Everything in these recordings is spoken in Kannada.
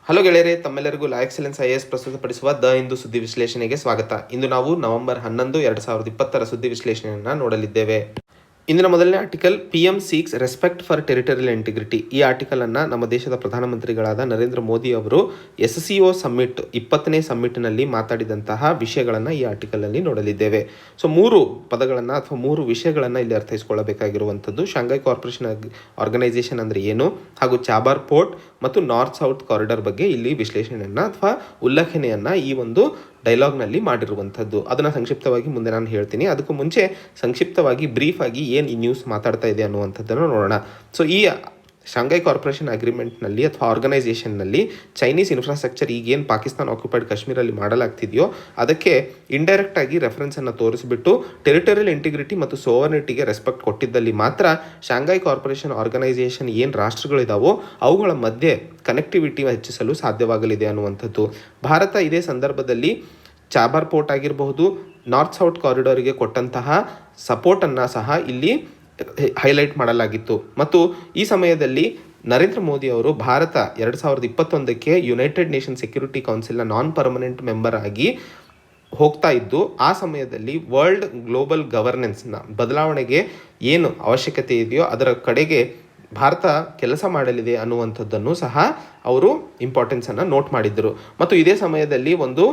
ಹಲೋ ಗೆಳೆಯರೆ, ತಮ್ಮೆಲ್ಲರಿಗೂ ಲಾ ಎಕ್ಸಲೆನ್ಸ್ IAS ಪ್ರಸ್ತುತಪಡಿಸುವ ದ ಇಂದು ಸುದ್ದಿ ವಿಶ್ಲೇಷಣೆಗೆ ಸ್ವಾಗತ. ಇಂದು ನಾವು ನವೆಂಬರ್ 11, 2020 ಸುದ್ದಿ ವಿಶ್ಲೇಷಣೆಯನ್ನು ನೋಡಲಿದ್ದೇವೆ. ಇಂದಿನ ಮೊದಲನೇ article, PM seeks respect for territorial integrity. ಈ ಆರ್ಟಿಕಲ್ ಅನ್ನು ನಮ್ಮ ದೇಶದ ಪ್ರಧಾನಮಂತ್ರಿಗಳಾದ ನರೇಂದ್ರ ಮೋದಿ ಅವರು SCO ಸಮ್ಮಿಟ್ 20ನೇ ಸಮ್ಮಿಟ್ನಲ್ಲಿ ಮಾತಾಡಿದಂತಹ ವಿಷಯಗಳನ್ನು ಈ ಆರ್ಟಿಕಲ್ ಅಲ್ಲಿ ನೋಡಲಿದ್ದೇವೆ. ಸೊ 3 ಪದಗಳನ್ನು ಅಥವಾ 3 ವಿಷಯಗಳನ್ನು ಇಲ್ಲಿ ಅರ್ಥೈಸಿಕೊಳ್ಳಬೇಕಾಗಿರುವಂಥದ್ದು. ಶಾಂಘೈ ಕಾರ್ಪೊರೇಷನ್ ಆರ್ಗನೈಸೇಷನ್ ಅಂದರೆ ಏನು, ಹಾಗೂ ಚಾಬಾರ್ ಪೋರ್ಟ್ ಮತ್ತು ನಾರ್ತ್ ಸೌತ್ ಕಾರಿಡಾರ್ ಬಗ್ಗೆ ಇಲ್ಲಿ ವಿಶ್ಲೇಷಣೆಯನ್ನು ಅಥವಾ ಉಲ್ಲೇಖನೆಯನ್ನು ಈ ಒಂದು ಡೈಲಾಗ್ನಲ್ಲಿ ಮಾಡಿರುವಂಥದ್ದು. ಅದನ್ನು ಸಂಕ್ಷಿಪ್ತವಾಗಿ ಮುಂದೆ ನಾನು ಹೇಳ್ತೀನಿ. ಅದಕ್ಕೂ ಮುಂಚೆ ಸಂಕ್ಷಿಪ್ತವಾಗಿ ಬ್ರೀಫ್ ಆಗಿ ಏನು ಈ ನ್ಯೂಸ್ ಮಾತಾಡ್ತಾ ಇದೆ ಅನ್ನುವಂಥದ್ದನ್ನು ನೋಡೋಣ. ಸೊ ಈ ಶಾಂಘೈ ಕಾರ್ಪೊರೇಷನ್ ಅಗ್ರಿಮೆಂಟ್ನಲ್ಲಿ ಅಥವಾ ಆರ್ಗನೈಸೇಷನ್ನಲ್ಲಿ ಚೈನೀಸ್ ಇನ್ಫ್ರಾಸ್ಟ್ರಕ್ಚರ್ ಈಗೇನು ಪಾಕಿಸ್ತಾನ ಆಕ್ಯುಪೈಡ್ ಕಾಶ್ಮೀರಲ್ಲಿ ಮಾಡಲಾಗ್ತಿದೆಯೋ ಅದಕ್ಕೆ ಇಂಡೈರೆಕ್ಟ್ ಆಗಿ ರೆಫರೆನ್ಸನ್ನು ತೋರಿಸಿಬಿಟ್ಟು ಟೆರಿಟರಿಯಲ್ ಇಂಟಿಗ್ರಿಟಿ ಮತ್ತು ಸೋವರ್ನಿಟಿಗೆ ರೆಸ್ಪೆಕ್ಟ್ ಕೊಟ್ಟಿದ್ದಲ್ಲಿ ಮಾತ್ರ ಶಾಂಘೈ ಕಾರ್ಪೊರೇಷನ್ ಆರ್ಗನೈಸೇಷನ್ ಏನು ರಾಷ್ಟ್ರಗಳಿದಾವೋ ಅವುಗಳ ಮಧ್ಯೆ ಕನೆಕ್ಟಿವಿಟಿ ಹೆಚ್ಚಿಸಲು ಸಾಧ್ಯವಾಗಲಿದೆ ಅನ್ನುವಂಥದ್ದು. ಭಾರತ ಇದೇ ಸಂದರ್ಭದಲ್ಲಿ ಚಾಬಾರ್ ಪೋರ್ಟ್ ಆಗಿರಬಹುದು, ನಾರ್ತ್ ಸೌತ್ ಕಾರಿಡಾರಿಗೆ ಕೊಟ್ಟಂತಹ ಸಪೋರ್ಟನ್ನು ಸಹ ಇಲ್ಲಿ ಹೈಲೈಟ್ ಮಾಡಲಾಗಿತ್ತು. ಮತ್ತು ಈ ಸಮಯದಲ್ಲಿ ನರೇಂದ್ರ ಮೋದಿ ಅವರು ಭಾರತ 2021ಕ್ಕೆ ಯುನೈಟೆಡ್ ನೇಷನ್ ಸೆಕ್ಯೂರಿಟಿ ಕೌನ್ಸಿಲ್ನ ನಾನ್ ಪರ್ಮನೆಂಟ್ ಮೆಂಬರ್ ಆಗಿ ಹೋಗ್ತಾ ಇದ್ದು, ಆ ಸಮಯದಲ್ಲಿ ವರ್ಲ್ಡ್ ಗ್ಲೋಬಲ್ ಗವರ್ನೆನ್ಸ್ನ ಬದಲಾವಣೆಗೆ ಏನು ಅವಶ್ಯಕತೆ ಇದೆಯೋ ಅದರ ಕಡೆಗೆ ಭಾರತ ಕೆಲಸ ಮಾಡಲಿದೆ ಅನ್ನುವಂಥದ್ದನ್ನು ಸಹ ಅವರು ಇಂಪಾರ್ಟೆನ್ಸನ್ನು ನೋಟ್ ಮಾಡಿದ್ದರು. ಮತ್ತು ಇದೇ ಸಮಯದಲ್ಲಿ ಒಂದು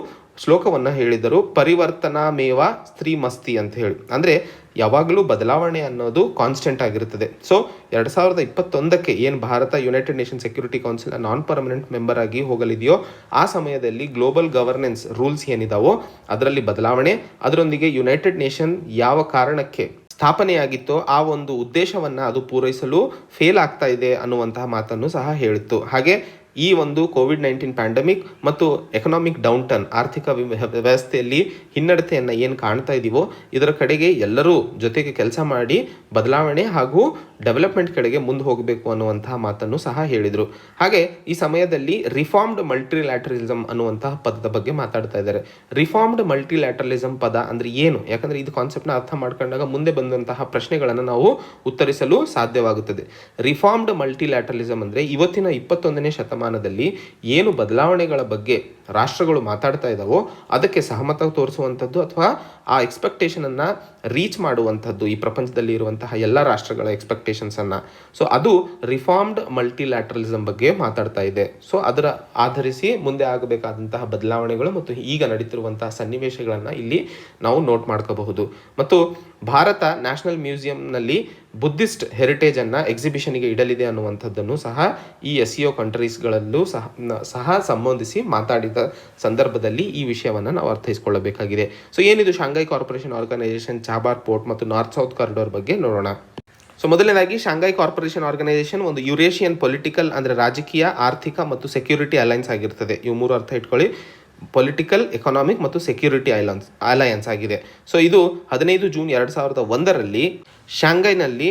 ಶ್ಲೋಕವನ್ನು ಹೇಳಿದರು, ಪರಿವರ್ತನಾ ಮೇವ ಸ್ತ್ರೀ ಮಸ್ತಿ ಅಂತ ಹೇಳಿ. ಅಂದರೆ ಯಾವಾಗಲೂ ಬದಲಾವಣೆ ಅನ್ನೋದು ಕಾನ್ಸ್ಟೆಂಟ್ ಆಗಿರುತ್ತದೆ. ಸೊ 2021ಕ್ಕೆ ಏನು ಭಾರತ ಯುನೈಟೆಡ್ ನೇಷನ್ ಸೆಕ್ಯೂರಿಟಿ ಕೌನ್ಸಿಲ್ನ ನಾನ್ ಪರ್ಮನೆಂಟ್ ಮೆಂಬರ್ ಆಗಿ ಹೋಗಲಿದೆಯೋ ಆ ಸಮಯದಲ್ಲಿ ಗ್ಲೋಬಲ್ ಗವರ್ನೆನ್ಸ್ ರೂಲ್ಸ್ ಏನಿದಾವೋ ಅದರಲ್ಲಿ ಬದಲಾವಣೆ, ಅದರೊಂದಿಗೆ ಯುನೈಟೆಡ್ ನೇಷನ್ ಯಾವ ಕಾರಣಕ್ಕೆ ಸ್ಥಾಪನೆಯಾಗಿತ್ತೋ ಆ ಒಂದು ಉದ್ದೇಶವನ್ನು ಅದು ಪೂರೈಸಲು ಫೇಲ್ ಆಗ್ತಾ ಇದೆ ಅನ್ನುವಂತಹ ಮಾತನ್ನು ಸಹ ಹೇಳಿತ್ತು. ಹಾಗೆ ಈ ಒಂದು ಕೋವಿಡ್-19 ಪ್ಯಾಂಡಮಿಕ್ ಮತ್ತು ಎಕನಾಮಿಕ್ ಡೌನ್ಟರ್ನ್, ಆರ್ಥಿಕ ವ್ಯವಸ್ಥೆಯಲ್ಲಿ ಹಿನ್ನಡತೆಯನ್ನು ಏನು ಕಾಣ್ತಾ ಇದ್ದೀವೋ ಇದರ ಕಡೆಗೆ ಎಲ್ಲರೂ ಜೊತೆಗೆ ಕೆಲಸ ಮಾಡಿ ಬದಲಾವಣೆ ಹಾಗೂ ಡೆವಲಪ್ಮೆಂಟ್ ಕಡೆಗೆ ಮುಂದೆ ಹೋಗಬೇಕು ಅನ್ನುವಂತಹ ಮಾತನ್ನು ಸಹ ಹೇಳಿದರು. ಹಾಗೆ ಈ ಸಮಯದಲ್ಲಿ ರಿಫಾರ್ಮ್ಡ್ ಮಲ್ಟಿಲ್ಯಾಟರಲಿಸಮ್ ಅನ್ನುವಂತಹ ಪದದ ಬಗ್ಗೆ ಮಾತಾಡ್ತಾ ಇದ್ದಾರೆ. ರಿಫಾರ್ಮ್ಡ್ ಮಲ್ಟಿಲ್ಯಾಟರಲಿಸಮ್ ಪದ ಅಂದರೆ ಏನು? ಯಾಕಂದರೆ ಇದು ಕಾನ್ಸೆಪ್ಟ್ನ ಅರ್ಥ ಮಾಡ್ಕೊಂಡಾಗ ಮುಂದೆ ಬಂದಂತಹ ಪ್ರಶ್ನೆಗಳನ್ನು ನಾವು ಉತ್ತರಿಸಲು ಸಾಧ್ಯವಾಗುತ್ತದೆ. ರಿಫಾರ್ಮ್ಡ್ ಮಲ್ಟಿಲ್ಯಾಟರಲಿಸಮ್ ಅಂದರೆ ಇವತ್ತಿನ 21ನೇ ಶತಮಾನದಲ್ಲಿ ಏನು ಬದಲಾವಣೆಗಳ ಬಗ್ಗೆ ರಾಷ್ಟ್ರಗಳು ಮಾತಾಡ್ತಾ ಇದ್ದಾವೋ ಅದಕ್ಕೆ ಸಹಮತ ತೋರಿಸುವಂಥದ್ದು ಅಥವಾ ಆ ಎಕ್ಸ್ಪೆಕ್ಟೇಷನನ್ನು ರೀಚ್ ಮಾಡುವಂಥದ್ದು, ಈ ಪ್ರಪಂಚದಲ್ಲಿ ಇರುವಂತಹ ಎಲ್ಲ ರಾಷ್ಟ್ರಗಳ ಎಕ್ಸ್ಪೆಕ್ಟೇಷನ್ಸನ್ನು. ಸೊ ಅದು ರಿಫಾರ್ಮ್ಡ್ ಮಲ್ಟಿಲ್ಯಾಟರಲಿಸಮ್ ಬಗ್ಗೆ ಮಾತಾಡ್ತಾ ಇದೆ. ಸೊ ಅದರ ಆಧರಿಸಿ ಮುಂದೆ ಆಗಬೇಕಾದಂತಹ ಬದಲಾವಣೆಗಳು ಮತ್ತು ಈಗ ನಡೀತಿರುವಂತಹ ಸನ್ನಿವೇಶಗಳನ್ನು ಇಲ್ಲಿ ನಾವು ನೋಟ್ ಮಾಡ್ಕೋಬಹುದು. ಮತ್ತು ಭಾರತ ನ್ಯಾಷನಲ್ ಮ್ಯೂಸಿಯಂನಲ್ಲಿ ಬುದ್ಧಿಸ್ಟ್ ಹೆರಿಟೇಜನ್ನು ಎಕ್ಸಿಬಿಷನ್ಗೆ ಇಡಲಿದೆ ಅನ್ನುವಂಥದ್ದನ್ನು ಸಹ ಈ SCO ಕಂಟ್ರೀಸ್ಗಳಲ್ಲೂ ಸಹ ಸಂಬಂಧಿಸಿ ಮಾತಾಡಿದ ಸಂದರ್ಭದಲ್ಲಿ ಈ ವಿಷಯವನ್ನು ನಾವು ಅರ್ಥೈಸಿಕೊಳ್ಳಬೇಕಾಗಿದೆ. ಸೊ ಏನಿದು ಶಾಂಘೈ ಕಾರ್ಪೊರೇಷನ್ ಆರ್ಗನೈಸೇಷನ್, ಚಾಬಾರ್ ಪೋರ್ಟ್ ಮತ್ತು ನಾರ್ತ್ ಸೌತ್ ಕಾರಿಡಾರ್ ಬಗ್ಗೆ ನೋಡೋಣ. ಸೊ ಮೊದಲನೇದಾಗಿ ಶಾಂಘೈ ಕಾರ್ಪೊರೇಷನ್ ಆರ್ಗನೈಸೇಷನ್ ಒಂದು ಯುರೇಷಿಯನ್ ಪೊಲಿಟಿಕಲ್ ಅಂದರೆ ರಾಜಕೀಯ, ಆರ್ಥಿಕ ಮತ್ತು ಸೆಕ್ಯೂರಿಟಿ ಅಲೈನ್ಸ್ ಆಗಿರ್ತದೆ. ಇವು 3 ಅರ್ಥ ಇಟ್ಕೊಳ್ಳಿ. ಪೊಲಿಟಿಕಲ್, ಎಕನಾಮಿಕ್ ಮತ್ತು ಸೆಕ್ಯೂರಿಟಿ ಅಲಯನ್ಸ್ ಆಗಿದೆ. ಸೊ ಇದು 15 ಜೂನ್ 2001ರಲ್ಲಿ ಶಾಂಘೈನಲ್ಲಿ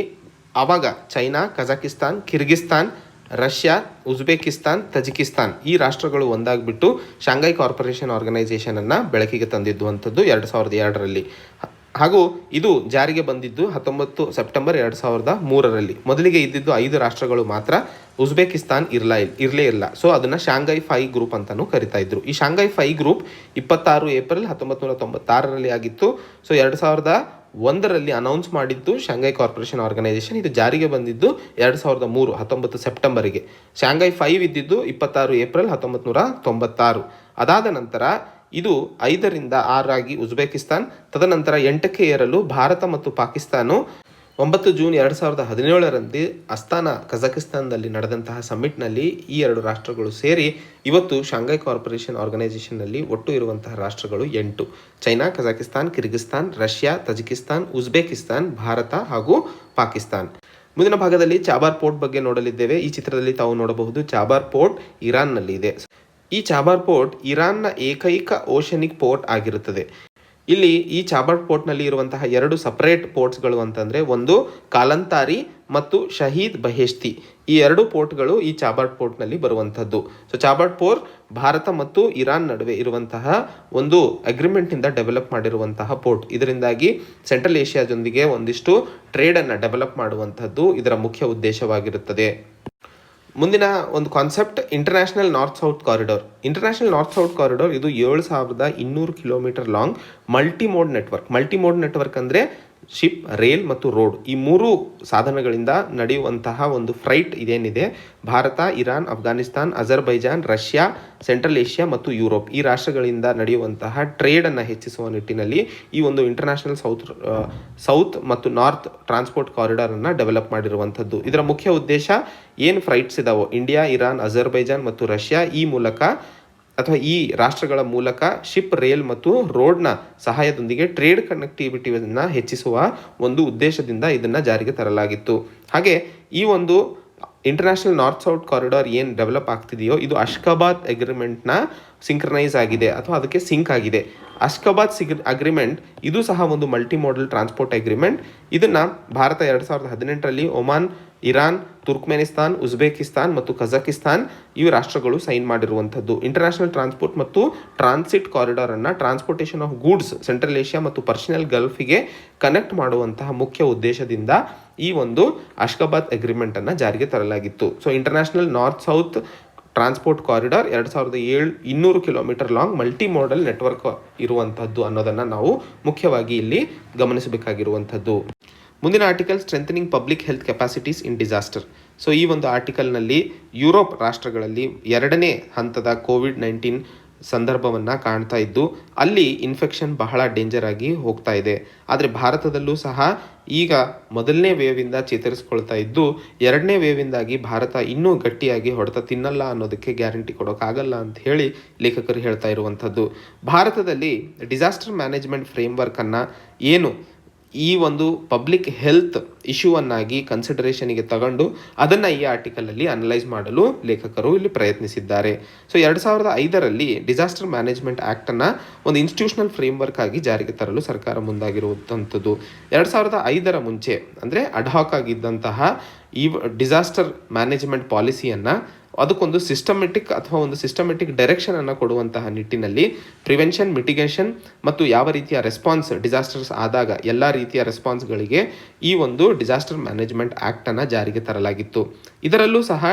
ಆವಾಗ China, Kazakhstan, Kyrgyzstan, Russia, Uzbekistan, Tajikistan ಈ ರಾಷ್ಟ್ರಗಳು ಒಂದಾಗಿಬಿಟ್ಟು ಶಾಂಘೈ ಕಾರ್ಪೊರೇಷನ್ ಆರ್ಗನೈಸೇಷನನ್ನು ಬೆಳಕಿಗೆ ತಂದಿದ್ದುವಂಥದ್ದು 2002ರಲ್ಲಿ. ಹಾಗೂ ಇದು ಜಾರಿಗೆ ಬಂದಿದ್ದು 19 ಸೆಪ್ಟೆಂಬರ್ 2003ರಲ್ಲಿ. ಮೊದಲಿಗೆ ಇದ್ದಿದ್ದು 5 ರಾಷ್ಟ್ರಗಳು ಮಾತ್ರ, ಉಜ್ಬೇಕಿಸ್ತಾನ್ ಇರಲೇ ಇಲ್ಲ. ಸೊ ಅದನ್ನು ಶಾಂಘೈ 5 ಗ್ರೂಪ್ ಅಂತಲೂ ಕರಿತಾ ಇದ್ರು. ಈ ಶಾಂಘೈ 5 ಗ್ರೂಪ್ 26 ಏಪ್ರಿಲ್ 1996ರಲ್ಲಿ ಆಗಿತ್ತು. ಸೊ 2001ರಲ್ಲಿ ಅನೌನ್ಸ್ ಮಾಡಿದ್ದು ಶಾಂಘೈ ಕಾರ್ಪೊರೇಷನ್ ಆರ್ಗನೈಸೇಷನ್. ಇದು ಜಾರಿಗೆ ಬಂದಿದ್ದು 2003 19 ಸೆಪ್ಟೆಂಬರಿಗೆ. ಶಾಂಘೈ 5 ಇದ್ದಿದ್ದು 26 ಏಪ್ರಿಲ್ 1996. ಅದಾದ ನಂತರ ಇದು 5ರಿಂದ 6 ಆಗಿ ಉಜ್ಬೇಕಿಸ್ತಾನ್, ತದನಂತರ 8ಕ್ಕೆ ಏರಲು ಭಾರತ ಮತ್ತು ಪಾಕಿಸ್ತಾನ 9 ಜೂನ್ 2017ರಂದು ಅಸ್ತಾನಾ, ಕಜಾಕಿಸ್ತಾನದಲ್ಲಿ ನಡೆದಂತಹ ಸಮ್ಮಿಟ್ನಲ್ಲಿ ಈ 2 ರಾಷ್ಟ್ರಗಳು ಸೇರಿ ಇವತ್ತು ಶಾಂಘೈ ಕಾರ್ಪೊರೇಷನ್ ಆರ್ಗನೈಸೇಷನ್ನಲ್ಲಿ ಒಟ್ಟು ಇರುವಂತಹ ರಾಷ್ಟ್ರಗಳು 8: China, Kazakhstan, Kyrgyzstan, Russia, Tajikistan, Uzbekistan, Bharat ಹಾಗೂ ಪಾಕಿಸ್ತಾನ್. ಮುಂದಿನ ಭಾಗದಲ್ಲಿ ಚಾಬಾರ್ ಪೋರ್ಟ್ ಬಗ್ಗೆ ನೋಡಲಿದ್ದೇವೆ. ಈ ಚಿತ್ರದಲ್ಲಿ ತಾವು ನೋಡಬಹುದು, ಚಾಬಾರ್ ಪೋರ್ಟ್ ಇರಾನ್ನಲ್ಲಿ ಇದೆ. ಈ ಚಾಬಾರ್ ಪೋರ್ಟ್ ಇರಾನ್ನ ಏಕೈಕ ಓಷನಿಕ್ ಪೋರ್ಟ್ ಆಗಿರುತ್ತದೆ. ಇಲ್ಲಿ ಈ ಚಾಬಾರ್ ಪೋರ್ಟ್ನಲ್ಲಿ ಇರುವಂತಹ 2 ಸಪರೇಟ್ ಪೋರ್ಟ್ಸ್ಗಳು ಅಂತಂದರೆ ಒಂದು ಕಾಲಂತಾರಿ ಮತ್ತು ಶಹೀದ್ ಬಹೇಶ್ತಿ. ಈ 2 ಪೋರ್ಟ್ಗಳು ಈ ಚಾಬಾರ್ ಪೋರ್ಟ್ನಲ್ಲಿ ಬರುವಂಥದ್ದು. ಸೊ ಚಾಬಾರ್ ಪೋರ್ಟ್ ಭಾರತ ಮತ್ತು ಇರಾನ್ ನಡುವೆ ಇರುವಂತಹ ಒಂದು ಅಗ್ರಿಮೆಂಟಿಂದ ಡೆವಲಪ್ ಮಾಡಿರುವಂತಹ ಪೋರ್ಟ್. ಇದರಿಂದಾಗಿ ಸೆಂಟ್ರಲ್ ಏಷ್ಯಾದೊಂದಿಗೆ ಒಂದಿಷ್ಟು ಟ್ರೇಡನ್ನು ಡೆವಲಪ್ ಮಾಡುವಂಥದ್ದು ಇದರ ಮುಖ್ಯ ಉದ್ದೇಶವಾಗಿರುತ್ತದೆ. ಮುಂದಿನ ಒಂದು concept international north south corridor. International north south corridor ಇದು 7,200 kilometre long multimode network. Multimode network ಅಂದರೆ ಶಿಪ್, ರೇಲ್ ಮತ್ತು ರೋಡ್ ಈ ಮೂರು ಸಾಧನಗಳಿಂದ ನಡೆಯುವಂತಹ ಒಂದು ಫ್ರೈಟ್ ಇದೇನಿದೆ, Bharat, Iran, Afghanistan, Azerbaijan, Russia, central Asia ಮತ್ತು ಯುರೋಪ್ ಈ ರಾಷ್ಟ್ರಗಳಿಂದ ನಡೆಯುವಂತಹ ಟ್ರೇಡನ್ನು ಹೆಚ್ಚಿಸುವ ನಿಟ್ಟಿನಲ್ಲಿ ಈ ಒಂದು ಇಂಟರ್ನ್ಯಾಷನಲ್ ಸೌತ್ ಮತ್ತು ನಾರ್ತ್ ಟ್ರಾನ್ಸ್ಪೋರ್ಟ್ ಕಾರಿಡಾರನ್ನು ಡೆವಲಪ್ ಮಾಡಿರುವಂಥದ್ದು. ಇದರ ಮುಖ್ಯ ಉದ್ದೇಶ ಏನು ಫ್ರೈಟ್ಸ್ ಇದಾವೋ ಇಂಡಿಯಾ, ಇರಾನ್, ಅಜರ್ಬೈಜಾನ್ ಮತ್ತು ರಷ್ಯಾ ಈ ಮೂಲಕ ಅಥವಾ ಈ ರಾಷ್ಟ್ರಗಳ ಮೂಲಕ ಶಿಪ್, ರೇಲ್ ಮತ್ತು ರೋಡ್ನ ಸಹಾಯದೊಂದಿಗೆ ಟ್ರೇಡ್ ಕನೆಕ್ಟಿವಿಟಿಯನ್ನು ಹೆಚ್ಚಿಸುವ ಒಂದು ಉದ್ದೇಶದಿಂದ ಇದನ್ನು ಜಾರಿಗೆ ತರಲಾಗಿತ್ತು. ಹಾಗೆ ಈ ಒಂದು ಇಂಟರ್ನ್ಯಾಷನಲ್ ನಾರ್ತ್ ಸೌತ್ ಕಾರಿಡಾರ್ ಏನು ಡೆವಲಪ್ ಆಗ್ತಿದೆಯೋ ಇದು ಅಷ್ಕಾಬಾದ್ ಅಗ್ರಿಮೆಂಟ್ನ ಸಿಂಕ್ರನೈಸ್ ಆಗಿದೆ ಅಥವಾ ಅದಕ್ಕೆ ಸಿಂಕ್ ಆಗಿದೆ. ಅಷ್ಕಾಬಾದ್ ಅಗ್ರಿಮೆಂಟ್ ಇದು ಸಹ ಒಂದು ಮಲ್ಟಿ ಮೋಡಲ್ ಟ್ರಾನ್ಸ್ಪೋರ್ಟ್ ಅಗ್ರಿಮೆಂಟ್. ಇದನ್ನು ಭಾರತ 2018ರಲ್ಲಿ ಒಮಾನ್, ಇರಾನ್, ತುರ್ಕ್ಮೆನಿಸ್ತಾನ್, ಉಜ್ಬೇಕಿಸ್ತಾನ್ ಮತ್ತು ಕಜಕಿಸ್ತಾನ್ ಇವು ರಾಷ್ಟ್ರಗಳು ಸೈನ್ ಮಾಡಿರುವಂಥದ್ದು. ಇಂಟರ್ನ್ಯಾಷನಲ್ ಟ್ರಾನ್ಸ್ಪೋರ್ಟ್ ಮತ್ತು ಟ್ರಾನ್ಸಿಟ್ ಕಾರಿಡಾರನ್ನು transportation of goods central Asia ಮತ್ತು ಪರ್ಷಿಯನ್ ಗಲ್ಫಿಗೆ ಕನೆಕ್ಟ್ ಮಾಡುವಂತಹ ಮುಖ್ಯ ಉದ್ದೇಶದಿಂದ ಈ ಒಂದು ಅಷ್ಕಾಬಾದ್ ಅಗ್ರಿಮೆಂಟನ್ನು ಜಾರಿಗೆ ತರಲಾಗಿತ್ತು. So international north south transport corridor 2,200 kilometre long multi modal network ಇರುವಂಥದ್ದು ಅನ್ನೋದನ್ನು ನಾವು ಮುಖ್ಯವಾಗಿ ಇಲ್ಲಿ ಗಮನಿಸಬೇಕಾಗಿರುವಂಥದ್ದು. ಮುಂದಿನ article strengthening public health capacities in disaster. So ಈ ಒಂದು ಆರ್ಟಿಕಲ್ನಲ್ಲಿ ಯುರೋಪ್ ರಾಷ್ಟ್ರಗಳಲ್ಲಿ 2ನೇ ಹಂತದ ಕೋವಿಡ್-19 ಸಂದರ್ಭವನ್ನು ಕಾಣ್ತಾ ಇದ್ದು ಅಲ್ಲಿ ಇನ್ಫೆಕ್ಷನ್ ಬಹಳ ಡೇಂಜರ್ ಆಗಿ ಹೋಗ್ತಾ ಇದೆ. ಆದರೆ ಭಾರತದಲ್ಲೂ ಸಹ ಈಗ ಮೊದಲನೇ ವೇವಿಂದ ಚೇತರಿಸ್ಕೊಳ್ತಾ ಇದ್ದು 2ನೇ ವೇವಿಂದಾಗಿ ಭಾರತ ಇನ್ನೂ ಗಟ್ಟಿಯಾಗಿ ಹೊಡೆತ ತಿನ್ನಲ್ಲ ಅನ್ನೋದಕ್ಕೆ ಗ್ಯಾರಂಟಿ ಕೊಡೋಕ್ಕಾಗಲ್ಲ ಅಂತ ಹೇಳಿ ಲೇಖಕರು ಹೇಳ್ತಾ ಇರುವಂಥದ್ದು. ಭಾರತದಲ್ಲಿ ಡಿಸಾಸ್ಟರ್ ಮ್ಯಾನೇಜ್ಮೆಂಟ್ ಫ್ರೇಮ್ವರ್ಕನ್ನು ಏನು ಈ ಒಂದು ಪಬ್ಲಿಕ್ ಹೆಲ್ತ್ ಇಶ್ಯೂವನ್ನಾಗಿ ಕನ್ಸಿಡರೇಷನಿಗೆ ತಗೊಂಡು ಅದನ್ನು ಈ ಆರ್ಟಿಕಲಲ್ಲಿ ಅನಲೈಸ್ ಮಾಡಲು ಲೇಖಕರು ಇಲ್ಲಿ ಪ್ರಯತ್ನಿಸಿದ್ದಾರೆ. ಸೊ 2005ರಲ್ಲಿ ಡಿಸಾಸ್ಟರ್ ಮ್ಯಾನೇಜ್ಮೆಂಟ್ ಆ್ಯಕ್ಟನ್ನು ಒಂದು ಇನ್ಸ್ಟಿಟ್ಯೂಷನಲ್ ಫ್ರೇಮ್ವರ್ಕ್ ಆಗಿ ಜಾರಿಗೆ ತರಲು ಸರ್ಕಾರ ಮುಂದಾಗಿರುವಂಥದ್ದು. 2005ರ ಮುಂಚೆ ಅಂದರೆ ಅಡ್ಹಾಕ್ ಆಗಿದ್ದಂತಹ ಈ ಡಿಸಾಸ್ಟರ್ ಮ್ಯಾನೇಜ್ಮೆಂಟ್ ಪಾಲಿಸಿಯನ್ನು ಅದಕ್ಕೊಂದು ಸಿಸ್ಟಮೆಟಿಕ್ ಡೈರೆಕ್ಷನನ್ನು ಕೊಡುವಂತಹ ನಿಟ್ಟಿನಲ್ಲಿ ಪ್ರಿವೆನ್ಷನ್, ಮಿಟಿಗೇಷನ್ ಮತ್ತು ಯಾವ ರೀತಿಯ ರೆಸ್ಪಾನ್ಸ್ ಡಿಸಾಸ್ಟರ್ಸ್ ಆದಾಗ ಎಲ್ಲ ರೀತಿಯ ರೆಸ್ಪಾನ್ಸ್ಗಳಿಗೆ ಈ ಒಂದು ಡಿಸಾಸ್ಟರ್ ಮ್ಯಾನೇಜ್ಮೆಂಟ್ ಆ್ಯಕ್ಟನ್ನು ಜಾರಿಗೆ ತರಲಾಗಿತ್ತು. ಇದರಲ್ಲೂ ಸಹ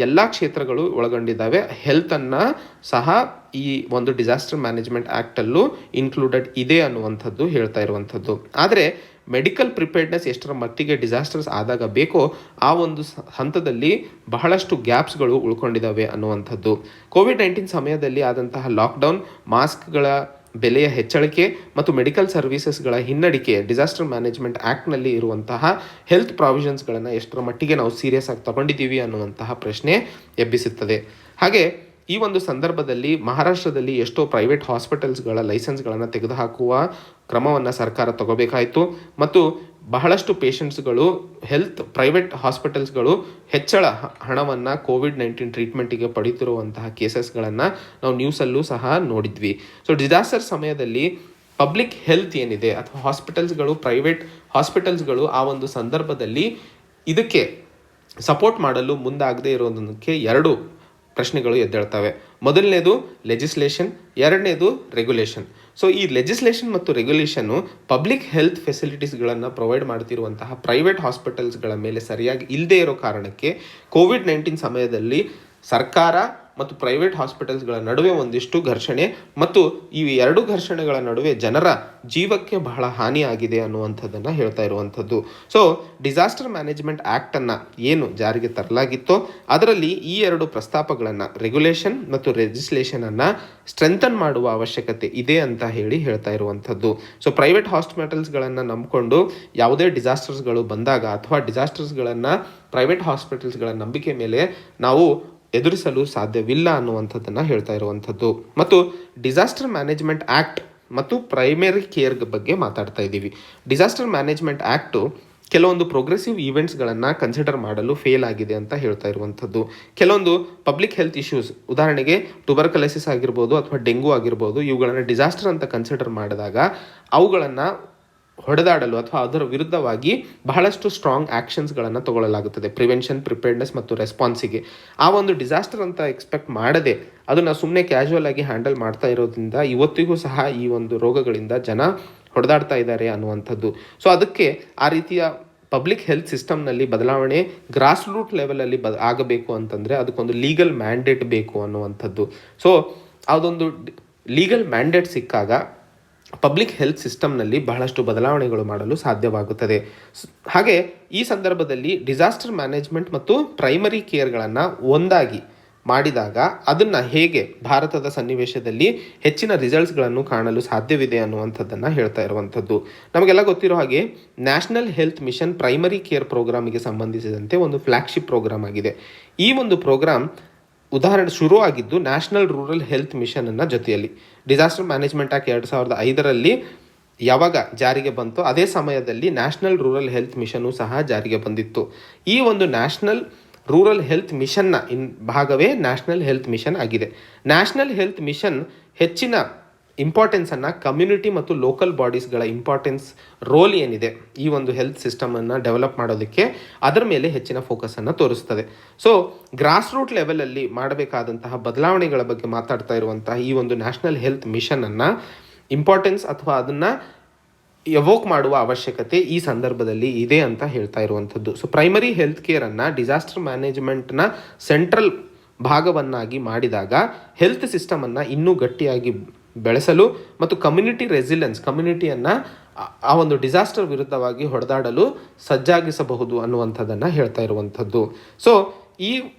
ಎಲ್ಲ ಕ್ಷೇತ್ರಗಳು ಒಳಗೊಂಡಿದ್ದಾವೆ. ಹೆಲ್ತನ್ನು ಸಹ ಈ ಒಂದು ಡಿಸಾಸ್ಟರ್ ಮ್ಯಾನೇಜ್ಮೆಂಟ್ ಆ್ಯಕ್ಟಲ್ಲೂ ಇನ್ಕ್ಲೂಡೆಡ್ ಇದೆ ಅನ್ನುವಂಥದ್ದು ಹೇಳ್ತಾ ಇರುವಂಥದ್ದು. ಆದರೆ ಮೆಡಿಕಲ್ ಪ್ರಿಪೇರ್ಡ್ನೆಸ್ ಎಷ್ಟರ ಮಟ್ಟಿಗೆ ಡಿಸಾಸ್ಟರ್ಸ್ ಆದಾಗ ಬೇಕೋ ಆ ಒಂದು ಹಂತದಲ್ಲಿ ಬಹಳಷ್ಟು ಗ್ಯಾಪ್ಸ್ಗಳು ಉಳ್ಕೊಂಡಿದ್ದಾವೆ ಅನ್ನುವಂಥದ್ದು. ಕೋವಿಡ್-19 ಸಮಯದಲ್ಲಿ ಆದಂತಹ ಲಾಕ್ಡೌನ್, ಮಾಸ್ಕ್ಗಳ ಬೆಲೆಯ ಹೆಚ್ಚಳಿಕೆ ಮತ್ತು ಮೆಡಿಕಲ್ ಸರ್ವಿಸಸ್ಗಳ ಹಿನ್ನಡಿಕೆ ಡಿಸಾಸ್ಟರ್ ಮ್ಯಾನೇಜ್ಮೆಂಟ್ ಆ್ಯಕ್ಟ್ನಲ್ಲಿ ಇರುವಂತಹ ಹೆಲ್ತ್ ಪ್ರಾವಿಷನ್ಸ್ಗಳನ್ನು ಎಷ್ಟರ ಮಟ್ಟಿಗೆ ನಾವು ಸೀರಿಯಸ್ ಆಗಿ ತಗೊಂಡಿದ್ದೀವಿ ಅನ್ನುವಂತಹ ಪ್ರಶ್ನೆ ಎಬ್ಬಿಸುತ್ತದೆ. ಹಾಗೆ ಈ ಒಂದು ಸಂದರ್ಭದಲ್ಲಿ ಮಹಾರಾಷ್ಟ್ರದಲ್ಲಿ ಎಷ್ಟೋ ಪ್ರೈವೇಟ್ ಹಾಸ್ಪಿಟಲ್ಸ್ಗಳ ಲೈಸೆನ್ಸ್ಗಳನ್ನು ತೆಗೆದುಹಾಕುವ ಕ್ರಮವನ್ನು ಸರ್ಕಾರ ತಗೋಬೇಕಾಯಿತು ಮತ್ತು ಬಹಳಷ್ಟು ಪೇಷಂಟ್ಸ್ಗಳು ಪ್ರೈವೇಟ್ ಹಾಸ್ಪಿಟಲ್ಸ್ಗಳು ಹೆಚ್ಚಳ ಹಣವನ್ನು ಕೋವಿಡ್-19 ಟ್ರೀಟ್ಮೆಂಟಿಗೆ ಪಡೀತಿರುವಂತಹ ಕೇಸಸ್ಗಳನ್ನು ನಾವು ನ್ಯೂಸಲ್ಲೂ ಸಹ ನೋಡಿದ್ವಿ. ಸೊ ಡಿಸಾಸ್ಟರ್ ಸಮಯದಲ್ಲಿ ಪಬ್ಲಿಕ್ ಹೆಲ್ತ್ ಏನಿದೆ ಅಥವಾ ಹಾಸ್ಪಿಟಲ್ಸ್ಗಳು, ಪ್ರೈವೇಟ್ ಹಾಸ್ಪಿಟಲ್ಸ್ಗಳು ಆ ಒಂದು ಸಂದರ್ಭದಲ್ಲಿ ಇದಕ್ಕೆ ಸಪೋರ್ಟ್ ಮಾಡಲು ಮುಂದಾಗದೇ ಇರೋದಕ್ಕೆ 2 ಪ್ರಶ್ನೆಗಳು ಎದ್ದೇಳ್ತವೆ. ಮೊದಲನೇದು ಲೆಜಿಸ್ಲೇಷನ್, ಎರಡನೇದು ರೆಗ್ಯುಲೇಷನ್. ಸೊ ಈ ಲೆಜಿಸ್ಲೇಷನ್ ಮತ್ತು ರೆಗ್ಯುಲೇಷನ್ನು ಪಬ್ಲಿಕ್ ಹೆಲ್ತ್ ಫೆಸಿಲಿಟೀಸ್ಗಳನ್ನು ಪ್ರೊವೈಡ್ ಮಾಡ್ತಿರುವಂತಹ ಪ್ರೈವೇಟ್ ಹಾಸ್ಪಿಟಲ್ಸ್ಗಳ ಮೇಲೆ ಸರಿಯಾಗಿ ಇಲ್ಲದೇ ಇರೋ ಕಾರಣಕ್ಕೆ ಕೋವಿಡ್-19 ಸಮಯದಲ್ಲಿ ಸರ್ಕಾರ ಮತ್ತು ಪ್ರೈವೇಟ್ ಹಾಸ್ಪಿಟಲ್ಸ್ಗಳ ನಡುವೆ ಒಂದಿಷ್ಟು ಘರ್ಷಣೆ ಮತ್ತು ಈ 2 ಘರ್ಷಣೆಗಳ ನಡುವೆ ಜನರ ಜೀವಕ್ಕೆ ಬಹಳ ಹಾನಿಯಾಗಿದೆ ಅನ್ನುವಂಥದ್ದನ್ನು ಹೇಳ್ತಾ ಇರುವಂಥದ್ದು. ಸೊ ಡಿಸಾಸ್ಟರ್ ಮ್ಯಾನೇಜ್ಮೆಂಟ್ ಆ್ಯಕ್ಟನ್ನು ಏನು ಜಾರಿಗೆ ತರಲಾಗಿತ್ತೋ ಅದರಲ್ಲಿ ಈ 2 ಪ್ರಸ್ತಾಪಗಳನ್ನು ರೆಗ್ಯುಲೇಷನ್ ಮತ್ತು ಲೆಜಿಸ್ಲೇಷನನ್ನು ಸ್ಟ್ರೆಂಥನ್ ಮಾಡುವ ಅವಶ್ಯಕತೆ ಇದೆ ಅಂತ ಹೇಳ್ತಾ ಇರುವಂಥದ್ದು. ಸೊ ಪ್ರೈವೇಟ್ ಹಾಸ್ಪಿಟಲ್ಸ್ಗಳನ್ನು ನಂಬಿಕೊಂಡು ಯಾವುದೇ ಡಿಸಾಸ್ಟರ್ಸ್ಗಳು ಬಂದಾಗ ಅಥವಾ ಡಿಸಾಸ್ಟರ್ಸ್ಗಳನ್ನು ಪ್ರೈವೇಟ್ ಹಾಸ್ಪಿಟಲ್ಸ್ಗಳ ನಂಬಿಕೆ ಮೇಲೆ ನಾವು ಎದುರಿಸಲು ಸಾಧ್ಯವಿಲ್ಲ ಅನ್ನುವಂಥದ್ದನ್ನು ಹೇಳ್ತಾ ಇರುವಂಥದ್ದು. ಮತ್ತು ಡಿಸಾಸ್ಟರ್ ಮ್ಯಾನೇಜ್ಮೆಂಟ್ ಆ್ಯಕ್ಟ್ ಮತ್ತು ಪ್ರೈಮರಿ ಕೇರ್ ಬಗ್ಗೆ ಮಾತಾಡ್ತಾ ಇದ್ದೀವಿ. ಡಿಸಾಸ್ಟರ್ ಮ್ಯಾನೇಜ್ಮೆಂಟ್ ಆ್ಯಕ್ಟು ಕೆಲವೊಂದು ಪ್ರೋಗ್ರೆಸಿವ್ ಈವೆಂಟ್ಸ್ಗಳನ್ನು ಕನ್ಸಿಡರ್ ಮಾಡಲು ಫೇಲ್ ಆಗಿದೆ ಅಂತ ಹೇಳ್ತಾ ಇರುವಂಥದ್ದು. ಕೆಲವೊಂದು ಪಬ್ಲಿಕ್ ಹೆಲ್ತ್ ಇಶ್ಯೂಸ್, ಉದಾಹರಣೆಗೆ ಟ್ಯೂಬರ್ಕುಲೋಸಿಸ್ ಆಗಿರ್ಬೋದು ಅಥವಾ ಡೆಂಗು ಆಗಿರ್ಬೋದು, ಇವುಗಳನ್ನು ಡಿಸಾಸ್ಟರ್ ಅಂತ ಕನ್ಸಿಡರ್ ಮಾಡಿದಾಗ ಅವುಗಳನ್ನು ಹೊಡೆದಾಡಲು ಅಥವಾ ಅದರ ವಿರುದ್ಧವಾಗಿ ಬಹಳಷ್ಟು ಸ್ಟ್ರಾಂಗ್ ಆ್ಯಕ್ಷನ್ಸ್ಗಳನ್ನು ತಗೊಳ್ಳಲಾಗುತ್ತದೆ ಪ್ರಿವೆನ್ಷನ್, ಪ್ರಿಪೇರ್ಡ್ನೆಸ್ ಮತ್ತು ರೆಸ್ಪಾನ್ಸಿಗೆ. ಆ ಒಂದು ಡಿಸಾಸ್ಟರ್ ಅಂತ ಎಕ್ಸ್ಪೆಕ್ಟ್ ಮಾಡದೆ ಅದನ್ನು ಸುಮ್ಮನೆ ಕ್ಯಾಶುವಲ್ ಆಗಿ ಹ್ಯಾಂಡಲ್ ಮಾಡ್ತಾ ಇರೋದ್ರಿಂದ ಇವತ್ತಿಗೂ ಸಹ ಈ ಒಂದು ರೋಗಗಳಿಂದ ಜನ ಹೊಡೆದಾಡ್ತಾ ಇದ್ದಾರೆ ಅನ್ನುವಂಥದ್ದು. ಸೊ ಅದಕ್ಕೆ ಆ ರೀತಿಯ ಪಬ್ಲಿಕ್ ಹೆಲ್ತ್ ಸಿಸ್ಟಮ್ನಲ್ಲಿ ಬದಲಾವಣೆ ಗ್ರಾಸ್ ರೂಟ್ ಲೆವೆಲಲ್ಲಿ ಆಗಬೇಕು ಅಂತಂದರೆ ಅದಕ್ಕೊಂದು ಲೀಗಲ್ ಮ್ಯಾಂಡೇಟ್ ಬೇಕು ಅನ್ನುವಂಥದ್ದು. ಸೊ ಅದೊಂದು ಲೀಗಲ್ ಮ್ಯಾಂಡೇಟ್ ಸಿಕ್ಕಾಗ ಪಬ್ಲಿಕ್ ಹೆಲ್ತ್ ಸಿಸ್ಟಮ್ನಲ್ಲಿ ಬಹಳಷ್ಟು ಬದಲಾವಣೆಗಳು ಮಾಡಲು ಸಾಧ್ಯವಾಗುತ್ತದೆ. ಹಾಗೆ ಈ ಸಂದರ್ಭದಲ್ಲಿ ಡಿಸಾಸ್ಟರ್ ಮ್ಯಾನೇಜ್ಮೆಂಟ್ ಮತ್ತು ಪ್ರೈಮರಿ ಕೇರ್ಗಳನ್ನು ಒಂದಾಗಿ ಮಾಡಿದಾಗ ಅದನ್ನು ಹೇಗೆ ಭಾರತದ ಸನ್ನಿವೇಶದಲ್ಲಿ ಹೆಚ್ಚಿನ ರಿಸಲ್ಟ್ಸ್ಗಳನ್ನು ಕಾಣಲು ಸಾಧ್ಯವಿದೆ ಅನ್ನುವಂಥದ್ದನ್ನು ಹೇಳ್ತಾ ಇರುವಂಥದ್ದು. ನಮಗೆಲ್ಲ ಗೊತ್ತಿರೋ ಹಾಗೆ national health mission primary care ಪ್ರೋಗ್ರಾಮಿಗೆ ಸಂಬಂಧಿಸಿದಂತೆ ಒಂದು ಫ್ಲ್ಯಾಗ್ಶಿಪ್ ಪ್ರೋಗ್ರಾಮ್ ಆಗಿದೆ. ಈ ಒಂದು ಪ್ರೋಗ್ರಾಮ್ ಉದಾಹರಣೆ ಶುರುವಾಗಿದ್ದು ನ್ಯಾಷನಲ್ ರೂರಲ್ ಹೆಲ್ತ್ ಮಿಷನ್ನ ಜೊತೆಯಲ್ಲಿ. ಡಿಸಾಸ್ಟರ್ ಮ್ಯಾನೇಜ್ಮೆಂಟ್ ಆಕ್ಟ್ 2005ರಲ್ಲಿ ಯಾವಾಗ ಜಾರಿಗೆ ಬಂತೋ ಅದೇ ಸಮಯದಲ್ಲಿ ನ್ಯಾಷನಲ್ ರೂರಲ್ ಹೆಲ್ತ್ ಮಿಷನ್ನು ಸಹ ಜಾರಿಗೆ ಬಂದಿತ್ತು. ಈ ಒಂದು ನ್ಯಾಷನಲ್ ರೂರಲ್ ಹೆಲ್ತ್ ಮಿಷನ್ನ ಭಾಗವೇ ನ್ಯಾಷನಲ್ ಹೆಲ್ತ್ ಮಿಷನ್ ಆಗಿದೆ. ನ್ಯಾಷನಲ್ ಹೆಲ್ತ್ ಮಿಷನ್ ಹೆಚ್ಚಿನ ಇಂಪಾರ್ಟೆನ್ಸನ್ನು ಕಮ್ಯುನಿಟಿ ಮತ್ತು ಲೋಕಲ್ ಬಾಡೀಸ್ಗಳ ಇಂಪಾರ್ಟೆನ್ಸ್ ರೋಲ್ ಏನಿದೆ ಈ ಒಂದು ಹೆಲ್ತ್ ಸಿಸ್ಟಮನ್ನು ಡೆವಲಪ್ ಮಾಡೋದಕ್ಕೆ ಅದರ ಮೇಲೆ ಹೆಚ್ಚಿನ ಫೋಕಸನ್ನು ತೋರಿಸ್ತದೆ. ಸೊ ಗ್ರಾಸ್ ರೂಟ್ ಲೆವೆಲಲ್ಲಿ ಮಾಡಬೇಕಾದಂತಹ ಬದಲಾವಣೆಗಳ ಬಗ್ಗೆ ಮಾತಾಡ್ತಾ ಇರುವಂತಹ ಈ ಒಂದು ನ್ಯಾಷನಲ್ ಹೆಲ್ತ್ ಮಿಷನನ್ನು ಇಂಪಾರ್ಟೆನ್ಸ್ ಅಥವಾ ಅದನ್ನು ಎವೋಕ್ ಮಾಡುವ ಅವಶ್ಯಕತೆ ಈ ಸಂದರ್ಭದಲ್ಲಿ ಇದೆ ಅಂತ ಹೇಳ್ತಾ ಇರುವಂಥದ್ದು. ಸೊ ಪ್ರೈಮರಿ ಹೆಲ್ತ್ ಕೇರನ್ನು ಡಿಸಾಸ್ಟರ್ ಮ್ಯಾನೇಜ್ಮೆಂಟ್ನ ಸೆಂಟ್ರಲ್ ಭಾಗವನ್ನಾಗಿ ಮಾಡಿದಾಗ ಹೆಲ್ತ್ ಸಿಸ್ಟಮನ್ನು ಇನ್ನೂ ಗಟ್ಟಿಯಾಗಿ ಬೆಳೆಸಲು ಮತ್ತು ಕಮ್ಯುನಿಟಿ ರೆಸಿಲೆನ್ಸ್ ಕಮ್ಯುನಿಟಿಯನ್ನು ಆ ಒಂದು ಡಿಸಾಸ್ಟರ್ ವಿರುದ್ಧವಾಗಿ ಹೊಡೆದಾಡಲು ಸಜ್ಜಾಗಿಸಬಹುದು ಅನ್ನುವಂಥದ್ದನ್ನು ಹೇಳ್ತಾ ಇರುವಂಥದ್ದು. ಸೊ ಈ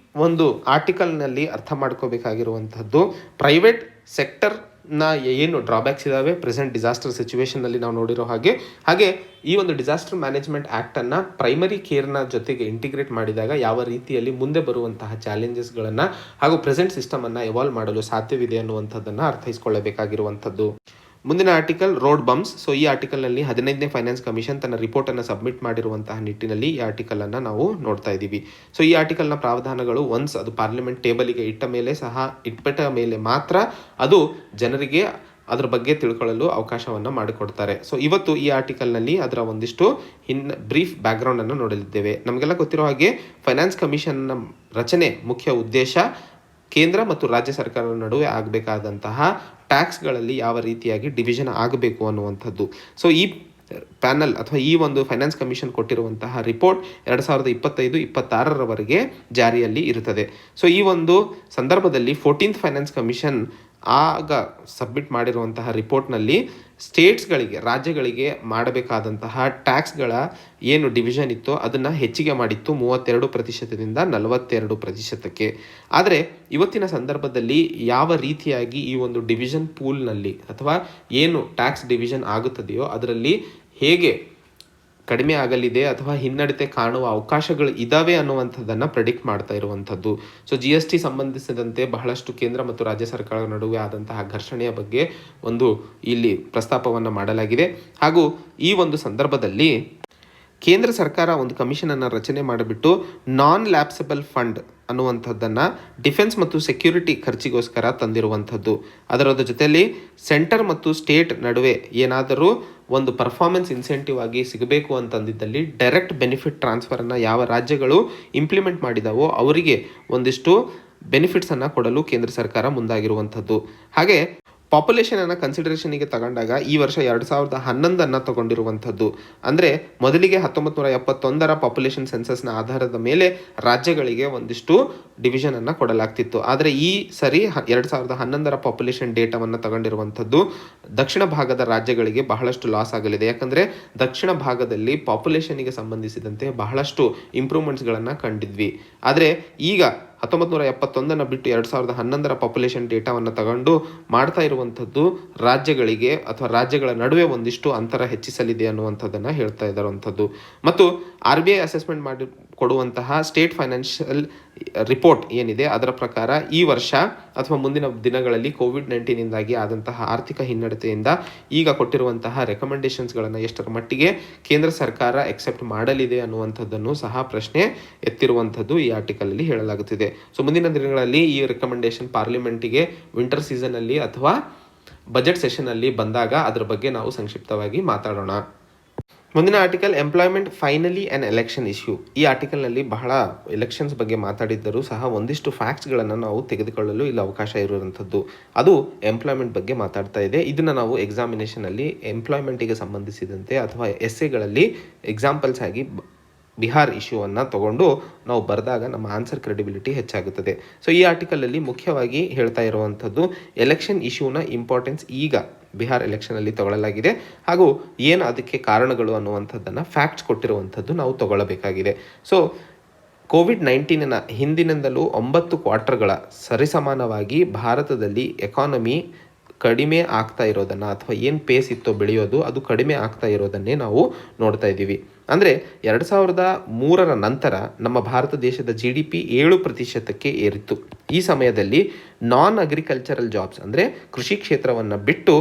ಒಂದು ಆರ್ಟಿಕಲ್ನಲ್ಲಿ ಅರ್ಥ ಮಾಡ್ಕೋಬೇಕಾಗಿರುವಂಥದ್ದು ಪ್ರೈವೇಟ್ ಸೆಕ್ಟರ್ನ ಏನು ಡ್ರಾಬ್ಯಾಕ್ಸ್ ಇದ್ದಾವೆ ಪ್ರೆಸೆಂಟ್ ಡಿಸಾಸ್ಟರ್ ಸಿಚುವೇಷನ್ನಲ್ಲಿ ನಾವು ನೋಡಿರೋ ಹಾಗೆ ಈ ಒಂದು ಡಿಸಾಸ್ಟರ್ ಮ್ಯಾನೇಜ್ಮೆಂಟ್ ಆ್ಯಕ್ಟನ್ನು ಪ್ರೈಮರಿ ಕೇರ್ನ ಜೊತೆಗೆ ಇಂಟಿಗ್ರೇಟ್ ಮಾಡಿದಾಗ ಯಾವ ರೀತಿಯಲ್ಲಿ ಮುಂದೆ ಬರುವಂತಹ ಚಾಲೆಂಜಸ್ಗಳನ್ನು ಹಾಗೂ ಪ್ರೆಸೆಂಟ್ ಸಿಸ್ಟಮನ್ನು ಎವಾಲ್ವ್ ಮಾಡಲು ಸಾಧ್ಯವಿದೆ ಅನ್ನುವಂಥದ್ದನ್ನು ಅರ್ಥೈಸ್ಕೊಳ್ಳಬೇಕಾಗಿರುವಂಥದ್ದು. ಮುಂದಿನ ಆರ್ಟಿಕಲ್ ರೋಡ್ ಬಂಪ್ಸ್. ಸೊ ಈ ಆರ್ಟಿಕಲ್ನಲ್ಲಿ 15ನೇ ಫೈನಾನ್ಸ್ ಕಮಿಷನ್ ತನ್ನ ರಿಪೋರ್ಟನ್ನು ಸಬ್ಮಿಟ್ ಮಾಡಿರುವಂತಹ ನಿಟ್ಟಿನಲ್ಲಿ ಈ ಆರ್ಟಿಕಲನ್ನು ನಾವು ನೋಡ್ತಾ ಇದ್ದೀವಿ. ಸೊ ಈ ಆರ್ಟಿಕಲ್ನ ಪ್ರಾವಧಾನಗಳು ಒನ್ಸ್ ಅದು ಪಾರ್ಲಿಮೆಂಟ್ ಟೇಬಲಿಗೆ ಇಟ್ಟ ಮೇಲೆ ಮಾತ್ರ ಅದು ಜನರಿಗೆ ಅದರ ಬಗ್ಗೆ ತಿಳ್ಕೊಳ್ಳಲು ಅವಕಾಶವನ್ನು ಮಾಡಿಕೊಡ್ತಾರೆ. ಸೊ ಇವತ್ತು ಈ ಆರ್ಟಿಕಲ್ನಲ್ಲಿ ಅದರ ಒಂದಿಷ್ಟು ಬ್ರೀಫ್ ಬ್ಯಾಕ್ಗ್ರೌಂಡನ್ನು ನೋಡಲಿದ್ದೇವೆ. ನಮಗೆಲ್ಲ ಗೊತ್ತಿರೋ ಹಾಗೆ ಫೈನಾನ್ಸ್ ಕಮಿಷನ್ನ ರಚನೆ ಮುಖ್ಯ ಉದ್ದೇಶ ಕೇಂದ್ರ ಮತ್ತು ರಾಜ್ಯ ಸರ್ಕಾರದ ನಡುವೆ ಆಗಬೇಕಾದಂತಹ ಟ್ಯಾಕ್ಸ್ಗಳಲ್ಲಿ ಯಾವ ರೀತಿಯಾಗಿ ಡಿವಿಷನ್ ಆಗಬೇಕು ಅನ್ನುವಂಥದ್ದು. ಸೊ ಈ ಪ್ಯಾನಲ್ ಅಥವಾ ಈ ಒಂದು ಫೈನಾನ್ಸ್ ಕಮಿಷನ್ ಕೊಟ್ಟಿರುವಂತಹ ರಿಪೋರ್ಟ್ 2025-26ರವರೆಗೆ ಜಾರಿಯಲ್ಲಿ ಇರುತ್ತದೆ. ಸೊ ಈ ಒಂದು ಸಂದರ್ಭದಲ್ಲಿ 14th ಫೈನಾನ್ಸ್ ಕಮಿಷನ್ ಆಗ ಸಬ್ಮಿಟ್ ಮಾಡಿರುವಂತಹ ರಿಪೋರ್ಟ್ನಲ್ಲಿ ಸ್ಟೇಟ್ಸ್ಗಳಿಗೆ ರಾಜ್ಯಗಳಿಗೆ ಮಾಡಬೇಕಾದಂತಹ ಟ್ಯಾಕ್ಸ್ಗಳ ಏನು ಡಿವಿಷನ್ ಇತ್ತೋ ಅದನ್ನು ಹೆಚ್ಚಿಗೆ ಮಾಡಿತ್ತು 32%ದಿಂದ 42%. ಆದರೆ ಇವತ್ತಿನ ಸಂದರ್ಭದಲ್ಲಿ ಯಾವ ರೀತಿಯಾಗಿ ಈ ಒಂದು ಡಿವಿಷನ್ ಪೂಲ್ನಲ್ಲಿ ಅಥವಾ ಏನು ಟ್ಯಾಕ್ಸ್ ಡಿವಿಷನ್ ಆಗುತ್ತದೆಯೋ ಅದರಲ್ಲಿ ಹೇಗೆ ಕಡಿಮೆ ಆಗಲಿದೆ ಅಥವಾ ಹಿನ್ನಡೆತೆ ಕಾಣುವ ಅವಕಾಶಗಳು ಇದ್ದಾವೆ ಅನ್ನುವಂಥದ್ದನ್ನು ಪ್ರೆಡಿಕ್ಟ್ ಮಾಡ್ತಾ ಇರುವಂಥದ್ದು. ಸೊ GST ಸಂಬಂಧಿಸಿದಂತೆ ಬಹಳಷ್ಟು ಕೇಂದ್ರ ಮತ್ತು ರಾಜ್ಯ ಸರ್ಕಾರದ ನಡುವೆ ಆದಂತಹ ಘರ್ಷಣೆಯ ಬಗ್ಗೆ ಒಂದು ಇಲ್ಲಿ ಪ್ರಸ್ತಾಪವನ್ನು ಮಾಡಲಾಗಿದೆ. ಹಾಗೂ ಈ ಒಂದು ಸಂದರ್ಭದಲ್ಲಿ ಕೇಂದ್ರ ಸರ್ಕಾರ ಒಂದು ಕಮಿಷನನ್ನು ರಚನೆ ಮಾಡಿಬಿಟ್ಟು ನಾನ್ ಲ್ಯಾಪ್ಸಬಲ್ ಫಂಡ್ ಅನ್ನುವಂಥದ್ದನ್ನು ಡಿಫೆನ್ಸ್ ಮತ್ತು ಸೆಕ್ಯೂರಿಟಿ ಖರ್ಚಿಗೋಸ್ಕರ ತಂದಿರುವಂಥದ್ದು. ಅದರ ಜೊತೆಯಲ್ಲಿ ಸೆಂಟರ್ ಮತ್ತು ಸ್ಟೇಟ್ ನಡುವೆ ಏನಾದರೂ ಒಂದು ಪರ್ಫಾರ್ಮೆನ್ಸ್ ಇನ್ಸೆಂಟಿವ್ ಆಗಿ ಸಿಗಬೇಕು ಅಂತಂದಿದ್ದಲ್ಲಿ ಡೈರೆಕ್ಟ್ ಬೆನಿಫಿಟ್ ಟ್ರಾನ್ಸ್ಫರನ್ನು ಯಾವ ರಾಜ್ಯಗಳು ಇಂಪ್ಲಿಮೆಂಟ್ ಮಾಡಿದಾವೋ ಅವರಿಗೆ ಒಂದಿಷ್ಟು ಬೆನಿಫಿಟ್ಸನ್ನು ಕೊಡಲು ಕೇಂದ್ರ ಸರ್ಕಾರ ಮುಂದಾಗಿರುವಂಥದ್ದು. ಹಾಗೆ ಪಾಪ್ಯುಲೇಷನನ್ನು ಕನ್ಸಿಡರೇಷನಿಗೆ ತಗೊಂಡಾಗ ಈ ವರ್ಷ 2011 ತಗೊಂಡಿರುವಂಥದ್ದು. ಅಂದರೆ ಮೊದಲಿಗೆ 1971 ಪಾಪ್ಯುಲೇಷನ್ ಸೆನ್ಸಸ್ನ ಆಧಾರದ ಮೇಲೆ ರಾಜ್ಯಗಳಿಗೆ ಒಂದಿಷ್ಟು ಡಿವಿಷನನ್ನು ಕೊಡಲಾಗ್ತಿತ್ತು. ಆದರೆ ಈ ಸರಿ 2011 ಪಾಪ್ಯುಲೇಷನ್ ಡೇಟಾವನ್ನು ತಗೊಂಡಿರುವಂಥದ್ದು ದಕ್ಷಿಣ ಭಾಗದ ರಾಜ್ಯಗಳಿಗೆ ಬಹಳಷ್ಟು ಲಾಸ್ ಆಗಲಿದೆ. ಯಾಕಂದರೆ ದಕ್ಷಿಣ ಭಾಗದಲ್ಲಿ ಪಾಪ್ಯುಲೇಷನಿಗೆ ಸಂಬಂಧಿಸಿದಂತೆ ಬಹಳಷ್ಟು ಇಂಪ್ರೂವ್ಮೆಂಟ್ಸ್ಗಳನ್ನು ಕಂಡಿದ್ವಿ. ಆದರೆ ಈಗ 1971 ಬಿಟ್ಟು 2011 ಪಾಪ್ಯುಲೇಷನ್ ಡೇಟಾವನ್ನು ತಗೊಂಡು ಮಾಡ್ತಾ ಇರುವಂಥದ್ದು ರಾಜ್ಯಗಳಿಗೆ ಅಥವಾ ರಾಜ್ಯಗಳ ನಡುವೆ ಒಂದಿಷ್ಟು ಅಂತರ ಹೆಚ್ಚಿಸಲಿದೆ ಅನ್ನುವಂಥದ್ದನ್ನು ಹೇಳ್ತಾ ಇರುವಂಥದ್ದು. ಮತ್ತು RBI ಅಸೆಸ್ಮೆಂಟ್ ಮಾಡಿ ಕೊಡುವಂತಹ ಸ್ಟೇಟ್ ಫೈನಾನ್ಷಿಯಲ್ ರಿಪೋರ್ಟ್ ಏನಿದೆ ಅದರ ಪ್ರಕಾರ ಈ ವರ್ಷ ಅಥವಾ ಮುಂದಿನ ದಿನಗಳಲ್ಲಿ COVID-19 ಆದಂತಹ ಆರ್ಥಿಕ ಹಿನ್ನಡೆತೆಯಿಂದ ಈಗ ಕೊಟ್ಟಿರುವಂತಹ ರೆಕಮೆಂಡೇಶನ್ಸ್ಗಳನ್ನು ಎಷ್ಟರ ಮಟ್ಟಿಗೆ ಕೇಂದ್ರ ಸರ್ಕಾರ ಎಕ್ಸೆಪ್ಟ್ ಮಾಡಲಿದೆ ಅನ್ನುವಂಥದ್ದನ್ನು ಸಹ ಪ್ರಶ್ನೆ ಎತ್ತಿರುವಂಥದ್ದು ಈ ಆರ್ಟಿಕಲಲ್ಲಿ ಹೇಳಲಾಗುತ್ತಿದೆ. ಸೊ ಮುಂದಿನ ದಿನಗಳಲ್ಲಿ ಈ ರೆಕಮೆಂಡೇಶನ್ ಪಾರ್ಲಿಮೆಂಟಿಗೆ ವಿಂಟರ್ ಸೀಸನಲ್ಲಿ ಅಥವಾ ಬಜೆಟ್ ಸೆಷನಲ್ಲಿ ಬಂದಾಗ ಅದರ ಬಗ್ಗೆ ನಾವು ಸಂಕ್ಷಿಪ್ತವಾಗಿ ಮಾತಾಡೋಣ. ಮುಂದಿನ article employment finally an election issue. ಈ ಆರ್ಟಿಕಲ್ನಲ್ಲಿ ಬಹಳ ಎಲೆಕ್ಷನ್ಸ್ ಬಗ್ಗೆ ಮಾತಾಡಿದ್ದರೂ ಸಹ ಒಂದಿಷ್ಟು ಫ್ಯಾಕ್ಟ್ಸ್ಗಳನ್ನು ನಾವು ತೆಗೆದುಕೊಳ್ಳಲು ಇಲ್ಲಿ ಅವಕಾಶ ಇರುವಂಥದ್ದು. ಅದು ಎಂಪ್ಲಾಯ್ಮೆಂಟ್ ಬಗ್ಗೆ ಮಾತಾಡ್ತಾ ಇದೆ. ಇದನ್ನು ನಾವು ಎಕ್ಸಾಮಿನೇಷನಲ್ಲಿ ಎಂಪ್ಲಾಯ್ಮೆಂಟಿಗೆ ಸಂಬಂಧಿಸಿದಂತೆ ಅಥವಾ ಎಸ್ಸೆಗಳಲ್ಲಿ ಎಕ್ಸಾಂಪಲ್ಸ್ ಆಗಿ ಬಿಹಾರ್ ಇಶ್ಯೂವನ್ನು ತಗೊಂಡು ನಾವು ಬರೆದಾಗ ನಮ್ಮ ಆನ್ಸರ್ ಕ್ರೆಡಿಬಿಲಿಟಿ ಹೆಚ್ಚಾಗುತ್ತದೆ. ಸೊ ಈ ಆರ್ಟಿಕಲಲ್ಲಿ ಮುಖ್ಯವಾಗಿ ಹೇಳ್ತಾ ಇರುವಂಥದ್ದು ಎಲೆಕ್ಷನ್ ಇಶ್ಯೂನ ಇಂಪಾರ್ಟೆನ್ಸ್ ಈಗ ಬಿಹಾರ್ ಎಲೆಕ್ಷನಲ್ಲಿ ತಗೊಳ್ಳಲಾಗಿದೆ ಹಾಗೂ ಏನು ಅದಕ್ಕೆ ಕಾರಣಗಳು ಅನ್ನುವಂಥದ್ದನ್ನು ಫ್ಯಾಕ್ಟ್ಸ್ ಕೊಟ್ಟಿರುವಂಥದ್ದು ನಾವು ತಗೊಳ್ಳಬೇಕಾಗಿದೆ. ಸೊ ಕೋವಿಡ್-19ನ ಹಿಂದಿನಿಂದಲೂ 9 ಕ್ವಾರ್ಟರ್ಗಳ ಸರಿಸಮಾನವಾಗಿ ಭಾರತದಲ್ಲಿ ಎಕಾನಮಿ ಕಡಿಮೆ ಆಗ್ತಾ ಇರೋದನ್ನು ಅಥವಾ ಏನು ಪೇಸ್ ಇತ್ತೋ ಬೆಳೆಯೋದು ಅದು ಕಡಿಮೆ ಆಗ್ತಾ ಇರೋದನ್ನೇ ನಾವು ನೋಡ್ತಾ ಇದ್ದೀವಿ. ಅಂದರೆ 2003ರ ನಂತರ ನಮ್ಮ ಭಾರತ ದೇಶದ GDP 7% ಏರಿತ್ತು. ಈ ಸಮಯದಲ್ಲಿ ನಾನ್ ಅಗ್ರಿಕಲ್ಚರಲ್ ಜಾಬ್ಸ್ ಅಂದರೆ ಕೃಷಿ ಕ್ಷೇತ್ರವನ್ನು ಬಿಟ್ಟು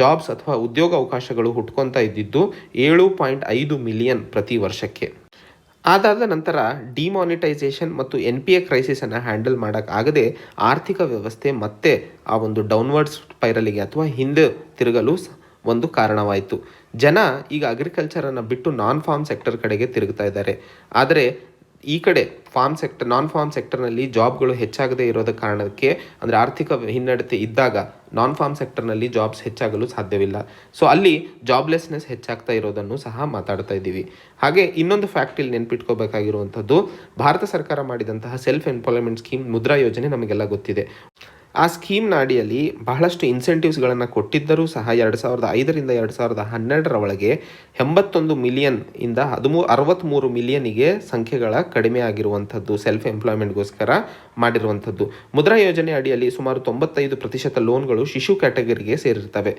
ಜಾಬ್ಸ್ ಅಥವಾ ಉದ್ಯೋಗ ಅವಕಾಶಗಳು ಹುಟ್ಕೊತಾ ಇದ್ದಿದ್ದು 7.5 ಮಿಲಿಯನ್ ಪ್ರತಿ ವರ್ಷಕ್ಕೆ. ಅದಾದ ನಂತರ ಡಿಮಾನಿಟೈಸೇಷನ್ ಮತ್ತು NPA ಕ್ರೈಸಿಸನ್ನು ಹ್ಯಾಂಡಲ್ ಮಾಡೋಕ್ಕಾಗದೆ ಆರ್ಥಿಕ ವ್ಯವಸ್ಥೆ ಮತ್ತೆ ಆ ಒಂದು ಡೌನ್ವರ್ಡ್ ಸ್ಪೈರಲಿಗೆ ಅಥವಾ ಹಿಂದೆ ತಿರುಗಲು ಒಂದು ಕಾರಣವಾಯಿತು. ಜನ ಈಗ ಅಗ್ರಿಕಲ್ಚರನ್ನು ಬಿಟ್ಟು ನಾನ್ ಫಾರ್ಮ್ ಸೆಕ್ಟರ್ ಕಡೆಗೆ ತಿರುಗ್ತಾ ಇದ್ದಾರೆ. ಆದರೆ ಈ ಕಡೆ ನಾನ್ ಫಾರ್ಮ್ ಸೆಕ್ಟರ್ನಲ್ಲಿ ಜಾಬ್ಗಳು ಹೆಚ್ಚಾಗದೇ ಇರೋದ ಕಾರಣಕ್ಕೆ ಅಂದರೆ ಆರ್ಥಿಕ ಹಿನ್ನಡತೆ ಇದ್ದಾಗ ನಾನ್ ಫಾರ್ಮ್ ಸೆಕ್ಟರ್ನಲ್ಲಿ ಜಾಬ್ಸ್ ಹೆಚ್ಚಾಗಲು ಸಾಧ್ಯವಿಲ್ಲ. ಸೊ ಅಲ್ಲಿ ಜಾಬ್ಲೆಸ್ನೆಸ್ ಹೆಚ್ಚಾಗ್ತಾ ಇರೋದನ್ನು ಸಹ ಮಾತಾಡ್ತಾ ಇದ್ದೀವಿ. ಹಾಗೆ ಇನ್ನೊಂದು ಫ್ಯಾಕ್ಟ್ ಇಲ್ಲಿ ನೆನ್ಪಿಟ್ಕೋಬೇಕಾಗಿರುವಂಥದ್ದು, ಭಾರತ ಸರ್ಕಾರ ಮಾಡಿದಂತಹ ಸೆಲ್ಫ್ ಎಂಪ್ಲಾಯ್ಮೆಂಟ್ ಸ್ಕೀಮ್ ಮುದ್ರಾ ಯೋಜನೆ ನಮಗೆಲ್ಲ ಗೊತ್ತಿದೆ. ಆ ಸ್ಕೀಮ್ನ ಅಡಿಯಲ್ಲಿ ಬಹಳಷ್ಟು ಇನ್ಸೆಂಟಿವ್ಸ್ಗಳನ್ನು ಕೊಟ್ಟಿದ್ದರೂ ಸಹ 2005ರಿಂದ 2012ರ ಒಳಗೆ 81 ಮಿಲಿಯನ್ ಇಂದ 63 ಮಿಲಿಯನಿಗೆ ಸಂಖ್ಯೆಗಳ ಕಡಿಮೆ ಆಗಿರುವಂಥದ್ದು ಸೆಲ್ಫ್ ಎಂಪ್ಲಾಯ್ಮೆಂಟ್ಗೋಸ್ಕರ ಮಾಡಿರುವಂಥದ್ದು. ಮುದ್ರಾ ಯೋಜನೆ ಅಡಿಯಲ್ಲಿ ಸುಮಾರು 95% ಲೋನ್ಗಳು ಶಿಶು ಕ್ಯಾಟಗರಿಗೆ ಸೇರಿರ್ತವೆ.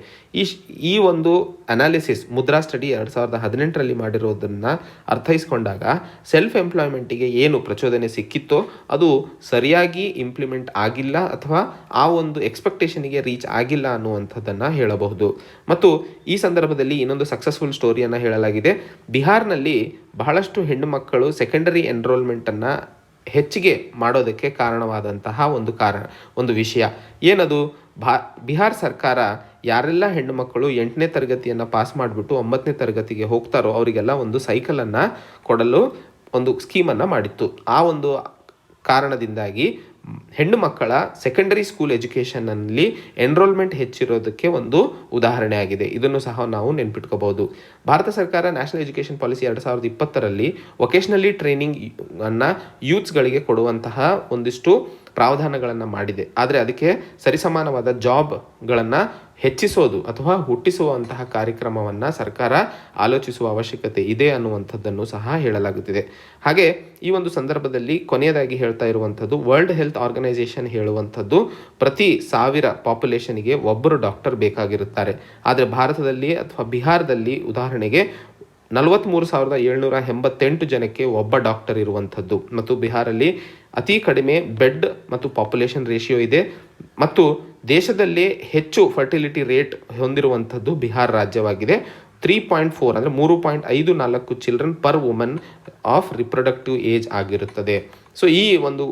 ಈ ಒಂದು ಅನಾಲಿಸಿಸ್ ಮುದ್ರಾ ಸ್ಟಡಿ 2018ರಲ್ಲಿ ಮಾಡಿರೋದನ್ನು ಅರ್ಥೈಸ್ಕೊಂಡಾಗ ಸೆಲ್ಫ್ ಎಂಪ್ಲಾಯ್ಮೆಂಟಿಗೆ ಏನು ಪ್ರಚೋದನೆ ಸಿಕ್ಕಿತ್ತೋ ಅದು ಸರಿಯಾಗಿ ಇಂಪ್ಲಿಮೆಂಟ್ ಆಗಿಲ್ಲ ಅಥವಾ ಆ ಒಂದು ಎಕ್ಸ್ಪೆಕ್ಟೇಷನ್ಗೆ ರೀಚ್ ಆಗಿಲ್ಲ ಅನ್ನುವಂಥದ್ದನ್ನು ಹೇಳಬಹುದು. ಮತ್ತು ಈ ಸಂದರ್ಭದಲ್ಲಿ ಇನ್ನೊಂದು ಸಕ್ಸಸ್ಫುಲ್ ಸ್ಟೋರಿಯನ್ನು ಹೇಳಲಾಗಿದೆ. ಬಿಹಾರ್ನಲ್ಲಿ ಬಹಳಷ್ಟು ಹೆಣ್ಣು ಮಕ್ಕಳು ಸೆಕೆಂಡರಿ ಎನ್ರೋಲ್ಮೆಂಟನ್ನು ಹೆಚ್ಚಿಗೆ ಮಾಡೋದಕ್ಕೆ ಕಾರಣವಾದಂತಹ ಒಂದು ವಿಷಯ ಏನದು, ಬಿಹಾರ್ ಸರ್ಕಾರ ಯಾರೆಲ್ಲ ಹೆಣ್ಣು ಮಕ್ಕಳು 8ನೇ ತರಗತಿಯನ್ನು ಪಾಸ್ ಮಾಡಿಬಿಟ್ಟು 9ನೇ ತರಗತಿಗೆ ಹೋಗ್ತಾರೋ ಅವರಿಗೆಲ್ಲ ಒಂದು ಸೈಕಲನ್ನು ಕೊಡಲು ಒಂದು ಸ್ಕೀಮನ್ನು ಮಾಡಿತ್ತು. ಆ ಒಂದು ಕಾರಣದಿಂದಾಗಿ ಹೆಣ್ಣು ಮಕ್ಕಳ ಸೆಕೆಂಡರಿ ಸ್ಕೂಲ್ ಎಜುಕೇಷನ್ನಲ್ಲಿ ಎನ್ರೋಲ್ಮೆಂಟ್ ಹೆಚ್ಚಿರೋದಕ್ಕೆ ಒಂದು ಉದಾಹರಣೆ ಆಗಿದೆ. ಇದನ್ನು ಸಹ ನಾವು ನೆನ್ಪಿಟ್ಕೋಬಹುದು. ಭಾರತ ಸರ್ಕಾರ ನ್ಯಾಷನಲ್ ಎಜುಕೇಷನ್ ಪಾಲಿಸಿ 2020ರಲ್ಲಿ ವೊಕೇಶ್ನಲಿ ಟ್ರೈನಿಂಗ್ ಅನ್ನು ಯೂತ್ಸ್ಗಳಿಗೆ ಕೊಡುವಂತಹ ಒಂದಿಷ್ಟು ಪ್ರಾವಧಾನಗಳನ್ನು ಮಾಡಿದೆ. ಆದರೆ ಅದಕ್ಕೆ ಸರಿಸಮಾನವಾದ ಜಾಬ್ಗಳನ್ನು ಹೆಚ್ಚಿಸೋದು ಅಥವಾ ಹುಟ್ಟಿಸುವಂತಹ ಕಾರ್ಯಕ್ರಮವನ್ನು ಸರ್ಕಾರ ಆಲೋಚಿಸುವ ಅವಶ್ಯಕತೆ ಇದೆ ಅನ್ನುವಂಥದ್ದನ್ನು ಸಹ ಹೇಳಲಾಗುತ್ತಿದೆ. ಹಾಗೆ ಈ ಒಂದು ಸಂದರ್ಭದಲ್ಲಿ ಕೊನೆಯದಾಗಿ ಹೇಳ್ತಾ ಇರುವಂಥದ್ದು, ವರ್ಲ್ಡ್ ಹೆಲ್ತ್ ಆರ್ಗನೈಸೇಷನ್ ಹೇಳುವಂಥದ್ದು ಪ್ರತಿ 1000 ಪಾಪ್ಯುಲೇಷನ್ಗೆ ಒಬ್ಬರು ಡಾಕ್ಟರ್ ಬೇಕಾಗಿರುತ್ತಾರೆ. ಆದರೆ ಭಾರತದಲ್ಲಿ ಅಥವಾ ಬಿಹಾರದಲ್ಲಿ ಉದಾಹರಣೆಗೆ 43,788 ಜನಕ್ಕೆ ಒಬ್ಬ ಡಾಕ್ಟರ್ ಇರುವಂಥದ್ದು ಮತ್ತು ಬಿಹಾರಲ್ಲಿ ಅತಿ ಕಡಿಮೆ ಬೆಡ್ ಮತ್ತು ಪಾಪ್ಯುಲೇಷನ್ ರೇಷಿಯೋ ಇದೆ ಮತ್ತು ದೇಶದಲ್ಲೇ ಹೆಚ್ಚು ಫರ್ಟಿಲಿಟಿ ರೇಟ್ ಹೊಂದಿರುವಂಥದ್ದು ಬಿಹಾರ ರಾಜ್ಯವಾಗಿದೆ. 3.4 ಅಂದರೆ 3.54 children per woman of reproductive age ಆಗಿರುತ್ತದೆ. ಸೊ ಈ ಒಂದು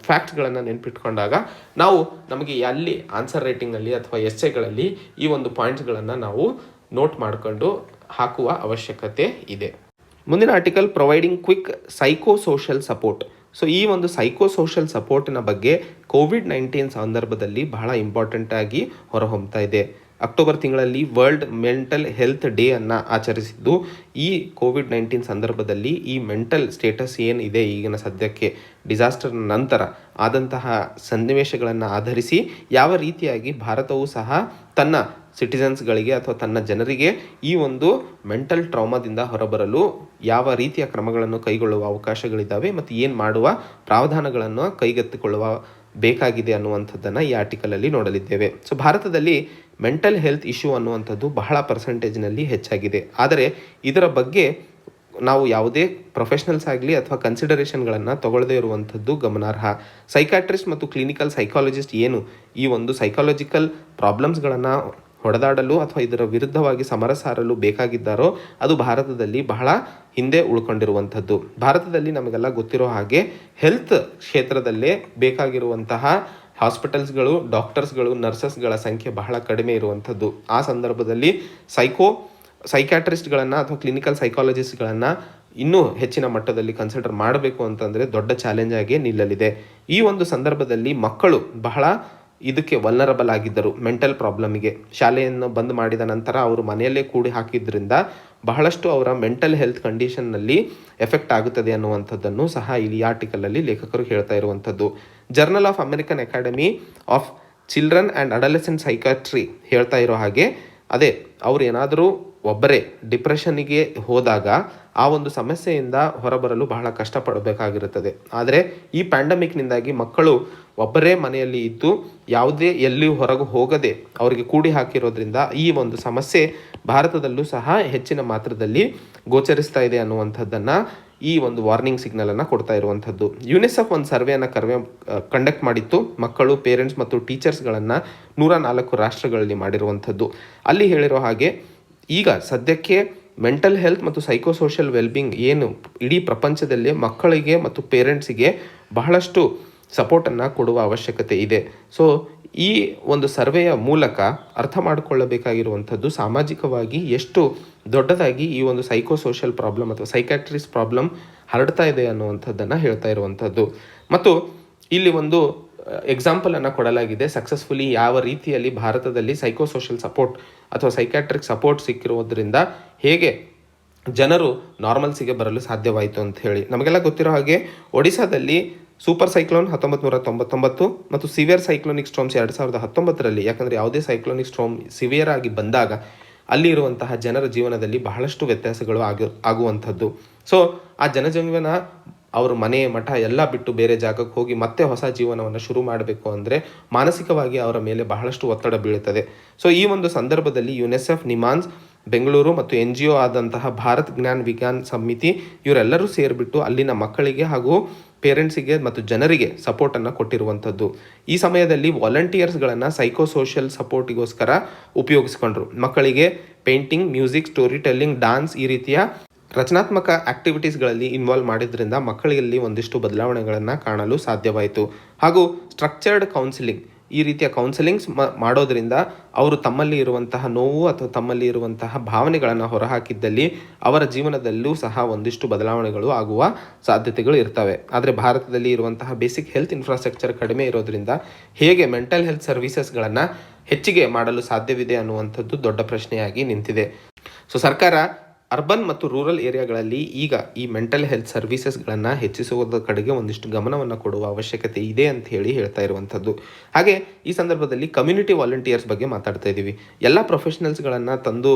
ಫ್ಯಾಕ್ಟ್ಗಳನ್ನು ನೆನ್ಪಿಟ್ಕೊಂಡಾಗ ನಮಗೆ ಅಲ್ಲಿ ಆನ್ಸರ್ ರೈಟಿಂಗಲ್ಲಿ ಅಥವಾ ಎಸ್ಸೆಗಳಲ್ಲಿ ಈ ಒಂದು ಪಾಯಿಂಟ್ಸ್ಗಳನ್ನು ನಾವು ನೋಟ್ ಮಾಡಿಕೊಂಡು ಹಾಕುವ ಅವಶ್ಯಕತೆ ಇದೆ. ಮುಂದಿನ article providing quick psychosocial support. So ಈ ಒಂದು ಸೈಕೋಸೋಷಿಯಲ್ ಸಪೋರ್ಟಿನ ಬಗ್ಗೆ ಕೋವಿಡ್-19 ಸಂದರ್ಭದಲ್ಲಿ ಬಹಳ ಇಂಪಾರ್ಟೆಂಟ್ ಆಗಿ ಹೊರಹೊಮ್ತಾ ಇದೆ. ಅಕ್ಟೋಬರ್ ತಿಂಗಳಲ್ಲಿ ವರ್ಲ್ಡ್ ಮೆಂಟಲ್ ಹೆಲ್ತ್ ಡೇ ಅನ್ನು ಆಚರಿಸಿದ್ದು ಈ ಕೋವಿಡ್-19 ಸಂದರ್ಭದಲ್ಲಿ ಈ ಮೆಂಟಲ್ ಸ್ಟೇಟಸ್ ಏನಿದೆ ಈಗಿನ ಸದ್ಯಕ್ಕೆ ಡಿಸಾಸ್ಟರ್ ನಂತರ ಆದಂತಹ ಸನ್ನಿವೇಶಗಳನ್ನು ಆಧರಿಸಿ ಯಾವ ರೀತಿಯಾಗಿ ಭಾರತವು ಸಹ ತನ್ನ ಸಿಟಿಸನ್ಸ್ಗಳಿಗೆ ಅಥವಾ ತನ್ನ ಜನರಿಗೆ ಈ ಒಂದು ಮೆಂಟಲ್ ಟ್ರಾಮಾದಿಂದ ಹೊರಬರಲು ಯಾವ ರೀತಿಯ ಕ್ರಮಗಳನ್ನು ಕೈಗೊಳ್ಳುವ ಅವಕಾಶಗಳಿದ್ದಾವೆ ಮತ್ತು ಏನು ಮಾಡುವ ಪ್ರಾವಧಾನಗಳನ್ನು ಕೈಗೆತ್ತಿಕೊಳ್ಳುವ ಬೇಕಾಗಿದೆ ಅನ್ನುವಂಥದ್ದನ್ನು ಈ ಆರ್ಟಿಕಲಲ್ಲಿ ನೋಡಲಿದ್ದೇವೆ. ಸೊ ಭಾರತದಲ್ಲಿ ಮೆಂಟಲ್ ಹೆಲ್ತ್ ಇಶ್ಯೂ ಅನ್ನುವಂಥದ್ದು ಬಹಳ ಪರ್ಸೆಂಟೇಜ್ನಲ್ಲಿ ಹೆಚ್ಚಾಗಿದೆ. ಆದರೆ ಇದರ ಬಗ್ಗೆ ನಾವು ಯಾವುದೇ ಪ್ರೊಫೆಷನಲ್ಸ್ ಆಗಲಿ ಅಥವಾ ಕನ್ಸಿಡರೇಷನ್ಗಳನ್ನು ತಗೊಳ್ಳದೇ ಇರುವಂಥದ್ದು ಗಮನಾರ್ಹ. ಸೈಕಾಟ್ರಿಸ್ಟ್ ಮತ್ತು ಕ್ಲಿನಿಕಲ್ ಸೈಕಾಲಜಿಸ್ಟ್ ಏನು ಈ ಒಂದು ಸೈಕಾಲಜಿಕಲ್ ಪ್ರಾಬ್ಲಮ್ಸ್ಗಳನ್ನು ಹೊಡೆದಾಡಲು ಅಥವಾ ಇದರ ವಿರುದ್ಧವಾಗಿ ಸಮರ ಸಾರಲು ಬೇಕಾಗಿದ್ದಾರೋ ಅದು ಭಾರತದಲ್ಲಿ ಬಹಳ ಹಿಂದೆ ಉಳ್ಕೊಂಡಿರುವಂಥದ್ದು. ಭಾರತದಲ್ಲಿ ನಮಗೆಲ್ಲ ಗೊತ್ತಿರೋ ಹಾಗೆ ಹೆಲ್ತ್ ಕ್ಷೇತ್ರದಲ್ಲೇ ಬೇಕಾಗಿರುವಂತಹ ಹಾಸ್ಪಿಟಲ್ಸ್ಗಳು, ಡಾಕ್ಟರ್ಸ್ಗಳು, ನರ್ಸಸ್ಗಳ ಸಂಖ್ಯೆ ಬಹಳ ಕಡಿಮೆ ಇರುವಂಥದ್ದು. ಆ ಸಂದರ್ಭದಲ್ಲಿ ಸೈಕಾಟ್ರಿಸ್ಟ್ಗಳನ್ನು ಅಥವಾ ಕ್ಲಿನಿಕಲ್ ಸೈಕಾಲಜಿಸ್ಟ್ಗಳನ್ನು ಇನ್ನೂ ಹೆಚ್ಚಿನ ಮಟ್ಟದಲ್ಲಿ ಕನ್ಸಿಡರ್ ಮಾಡಬೇಕು ಅಂತಂದರೆ ದೊಡ್ಡ ಚಾಲೆಂಜ್ ಆಗಿ ನಿಲ್ಲಲಿದೆ. ಈ ಒಂದು ಸಂದರ್ಭದಲ್ಲಿ ಮಕ್ಕಳು ಬಹಳ ಇದಕ್ಕೆ ವಲ್ನರಬಲ್ ಆಗಿದ್ದರು, ಮೆಂಟಲ್ ಪ್ರಾಬ್ಲಮಿಗೆ. ಶಾಲೆಯನ್ನು ಬಂದ್ ಮಾಡಿದ ನಂತರ ಅವರು ಮನೆಯಲ್ಲೇ ಕೂಡಿ ಹಾಕಿದ್ರಿಂದ ಬಹಳಷ್ಟು ಅವರ ಮೆಂಟಲ್ ಹೆಲ್ತ್ ಕಂಡೀಷನ್ನಲ್ಲಿ ಎಫೆಕ್ಟ್ ಆಗುತ್ತದೆ ಅನ್ನುವಂಥದ್ದನ್ನು ಸಹ ಇಲ್ಲಿ ಆರ್ಟಿಕಲಲ್ಲಿ ಲೇಖಕರು ಹೇಳ್ತಾ ಇರುವಂಥದ್ದು. Journal of American academy of children and adolescent psychiatry ಹೇಳ್ತಾ ಇರೋ ಹಾಗೆ, ಅದೇ ಅವ್ರು ಏನಾದರೂ ಒಬ್ಬರೇ ಡಿಪ್ರೆಷನ್ನಿಗೆ ಹೋದಾಗ ಆ ಒಂದು ಸಮಸ್ಯೆಯಿಂದ ಹೊರಬರಲು ಬಹಳ ಕಷ್ಟಪಡಬೇಕಾಗಿರುತ್ತದೆ. ಆದರೆ ಈ ಪ್ಯಾಂಡಮಿಕ್ನಿಂದಾಗಿ ಮಕ್ಕಳು ಒಬ್ಬರೇ ಮನೆಯಲ್ಲಿ ಇದ್ದು ಯಾವುದೇ ಎಲ್ಲಿಯೂ ಹೊರಗೆ ಹೋಗದೆ ಅವರಿಗೆ ಕೂಡಿ ಹಾಕಿರೋದ್ರಿಂದ ಈ ಒಂದು ಸಮಸ್ಯೆ ಭಾರತದಲ್ಲೂ ಸಹ ಹೆಚ್ಚಿನ ಮಾತ್ರದಲ್ಲಿ ಗೋಚರಿಸ್ತಾ ಇದೆ ಅನ್ನುವಂಥದ್ದನ್ನು ಈ ಒಂದು ವಾರ್ನಿಂಗ್ ಸಿಗ್ನಲನ್ನು ಕೊಡ್ತಾ ಇರುವಂಥದ್ದು. ಯುನಿಸೆಫ್ ಒಂದು ಸರ್ವೆಯನ್ನು ಕಂಡಕ್ಟ್ ಮಾಡಿತ್ತು, ಮಕ್ಕಳು, ಪೇರೆಂಟ್ಸ್ ಮತ್ತು ಟೀಚರ್ಸ್ಗಳನ್ನು 104 ರಾಷ್ಟ್ರಗಳಲ್ಲಿ ಮಾಡಿರುವಂಥದ್ದು. ಅಲ್ಲಿ ಹೇಳಿರೋ ಹಾಗೆ ಈಗ ಸದ್ಯಕ್ಕೆ ಮೆಂಟಲ್ ಹೆಲ್ತ್ ಮತ್ತು ಸೈಕೋಸೋಷಿಯಲ್ ವೆಲ್ಬಿಂಗ್ ಏನು ಇಡೀ ಪ್ರಪಂಚದಲ್ಲಿ ಮಕ್ಕಳಿಗೆ ಮತ್ತು ಪೇರೆಂಟ್ಸಿಗೆ ಬಹಳಷ್ಟು ಸಪೋರ್ಟನ್ನು ಕೊಡುವ ಅವಶ್ಯಕತೆ ಇದೆ. ಸೊ ಈ ಒಂದು ಸರ್ವೆಯ ಮೂಲಕ ಅರ್ಥ ಮಾಡಿಕೊಳ್ಳಬೇಕಾಗಿರುವಂಥದ್ದು ಸಾಮಾಜಿಕವಾಗಿ ಎಷ್ಟು ದೊಡ್ಡದಾಗಿ ಈ ಒಂದು ಸೈಕೋಸೋಷಿಯಲ್ ಪ್ರಾಬ್ಲಮ್ ಅಥವಾ ಸೈಕ್ಯಾಟ್ರಿಸ್ ಪ್ರಾಬ್ಲಮ್ ಹರಡ್ತಾ ಇದೆ ಅನ್ನುವಂಥದ್ದನ್ನು ಹೇಳ್ತಾ ಇರುವಂಥದ್ದು. ಮತ್ತು ಇಲ್ಲಿ ಒಂದು ಎಕ್ಸಾಂಪಲನ್ನು ಕೊಡಲಾಗಿದೆ, ಸಕ್ಸಸ್ಫುಲಿ ಯಾವ ರೀತಿಯಲ್ಲಿ ಭಾರತದಲ್ಲಿ ಸೈಕೋಸೋಷಿಯಲ್ ಸಪೋರ್ಟ್ ಅಥವಾ ಸೈಕ್ಯಾಟ್ರಿಕ್ ಸಪೋರ್ಟ್ ಸಿಕ್ಕಿರೋದ್ರಿಂದ ಹೇಗೆ ಜನರು ನಾರ್ಮಲ್ಸಿಗೆ ಬರಲು ಸಾಧ್ಯವಾಯಿತು ಅಂತ ಹೇಳಿ. ನಮಗೆಲ್ಲ ಗೊತ್ತಿರೋ ಹಾಗೆ ಒಡಿಶಾದಲ್ಲಿ ಸೂಪರ್ ಸೈಕ್ಲೋನ್ 1999 ಮತ್ತು ಸಿವಿಯರ್ ಸೈಕ್ಲೋನಿಕ್ ಸ್ಟ್ರಾಮ್ಸ್ 2019ರಲ್ಲಿ, ಯಾಕಂದರೆ ಯಾವುದೇ ಸೈಕ್ಲೋನಿಕ್ ಸ್ಟ್ರಾಮ್ ಸಿವಿಯರ್ ಆಗಿ ಬಂದಾಗ ಅಲ್ಲಿ ಇರುವಂತಹ ಜನರ ಜೀವನದಲ್ಲಿ ಬಹಳಷ್ಟು ವ್ಯತ್ಯಾಸಗಳು ಆಗುವಂಥದ್ದು. ಸೊ ಆ ಜನಜೀವನ ಅವರು ಮನೆ ಮಠ ಎಲ್ಲ ಬಿಟ್ಟು ಬೇರೆ ಜಾಗಕ್ಕೆ ಹೋಗಿ ಮತ್ತೆ ಹೊಸ ಜೀವನವನ್ನು ಶುರು ಮಾಡಬೇಕು ಅಂದರೆ ಮಾನಸಿಕವಾಗಿ ಅವರ ಮೇಲೆ ಬಹಳಷ್ಟು ಒತ್ತಡ ಬೀಳುತ್ತದೆ. ಸೊ ಈ ಒಂದು ಸಂದರ್ಭದಲ್ಲಿ ಯುನಿಸೆಫ್, ನಿಮಾನ್ಸ್ ಬೆಂಗಳೂರು ಮತ್ತು NGO ಆದಂತಹ ಭಾರತ್ ಜ್ಞಾನ್ ವಿಜ್ಞಾನ್ ಸಮಿತಿ ಇವರೆಲ್ಲರೂ ಸೇರಿಬಿಟ್ಟು ಅಲ್ಲಿನ ಮಕ್ಕಳಿಗೆ ಹಾಗೂ ಪೇರೆಂಟ್ಸಿಗೆ ಮತ್ತು ಜನರಿಗೆ ಸಪೋರ್ಟನ್ನು ಕೊಟ್ಟಿರುವಂಥದ್ದು. ಈ ಸಮಯದಲ್ಲಿ ವಾಲಂಟಿಯರ್ಸ್ಗಳನ್ನು ಸೈಕೋಸೋಷಿಯಲ್ ಸಪೋರ್ಟಿಗೋಸ್ಕರ ಉಪಯೋಗಿಸ್ಕೊಂಡ್ರು. ಮಕ್ಕಳಿಗೆ painting, music, story telling, dance ಈ ರೀತಿಯ ರಚನಾತ್ಮಕ ಆಕ್ಟಿವಿಟೀಸ್ಗಳಲ್ಲಿ ಇನ್ವಾಲ್ವ್ ಮಾಡಿದ್ರಿಂದ ಮಕ್ಕಳಿಗೆ ಒಂದಿಷ್ಟು ಬದಲಾವಣೆಗಳನ್ನು ಕಾಣಲು ಸಾಧ್ಯವಾಯಿತು. ಹಾಗೂ ಸ್ಟ್ರಕ್ಚರ್ಡ್ ಕೌನ್ಸಿಲಿಂಗ್, ಈ ರೀತಿಯ ಕೌನ್ಸಿಲಿಂಗ್ಸ್ ಮಾಡೋದ್ರಿಂದ ಅವರು ತಮ್ಮಲ್ಲಿ ಇರುವಂತಹ ನೋವು ಅಥವಾ ತಮ್ಮಲ್ಲಿ ಇರುವಂತಹ ಭಾವನೆಗಳನ್ನು ಹೊರಹಾಕಿದ್ದಲ್ಲಿ ಅವರ ಜೀವನದಲ್ಲೂ ಸಹ ಒಂದಿಷ್ಟು ಬದಲಾವಣೆಗಳು ಆಗುವ ಸಾಧ್ಯತೆಗಳು ಇರ್ತವೆ. ಆದರೆ ಭಾರತದಲ್ಲಿ ಇರುವಂತಹ ಬೇಸಿಕ್ ಹೆಲ್ತ್ ಇನ್ಫ್ರಾಸ್ಟ್ರಕ್ಚರ್ ಕಡಿಮೆ ಇರೋದ್ರಿಂದ ಹೇಗೆ ಮೆಂಟಲ್ ಹೆಲ್ತ್ ಸರ್ವಿಸಸ್ಗಳನ್ನು ಹೆಚ್ಚಿಗೆ ಮಾಡಲು ಸಾಧ್ಯವಿದೆ ಅನ್ನುವಂಥದ್ದು ದೊಡ್ಡ ಪ್ರಶ್ನೆಯಾಗಿ ನಿಂತಿದೆ. ಸೊ ಸರ್ಕಾರ ಅರ್ಬನ್ ಮತ್ತು ರೂರಲ್ ಏರಿಯಾಗಳಲ್ಲಿ ಈಗ ಈ ಮೆಂಟಲ್ ಹೆಲ್ತ್ ಸರ್ವಿಸಸ್ಗಳನ್ನು ಹೆಚ್ಚಿಸುವುದರ ಕಡೆಗೆ ಒಂದಿಷ್ಟು ಗಮನವನ್ನು ಕೊಡುವ ಅವಶ್ಯಕತೆ ಇದೆ ಅಂತ ಹೇಳ್ತಾ ಇರುವಂಥದ್ದು. ಹಾಗೆ ಈ ಸಂದರ್ಭದಲ್ಲಿ ಕಮ್ಯುನಿಟಿ ವಾಲಂಟಿಯರ್ಸ್ ಬಗ್ಗೆ ಮಾತಾಡ್ತಾ ಇದ್ದೀವಿ. ಎಲ್ಲ ಪ್ರೊಫೆಷನಲ್ಸ್ಗಳನ್ನು ತಂದು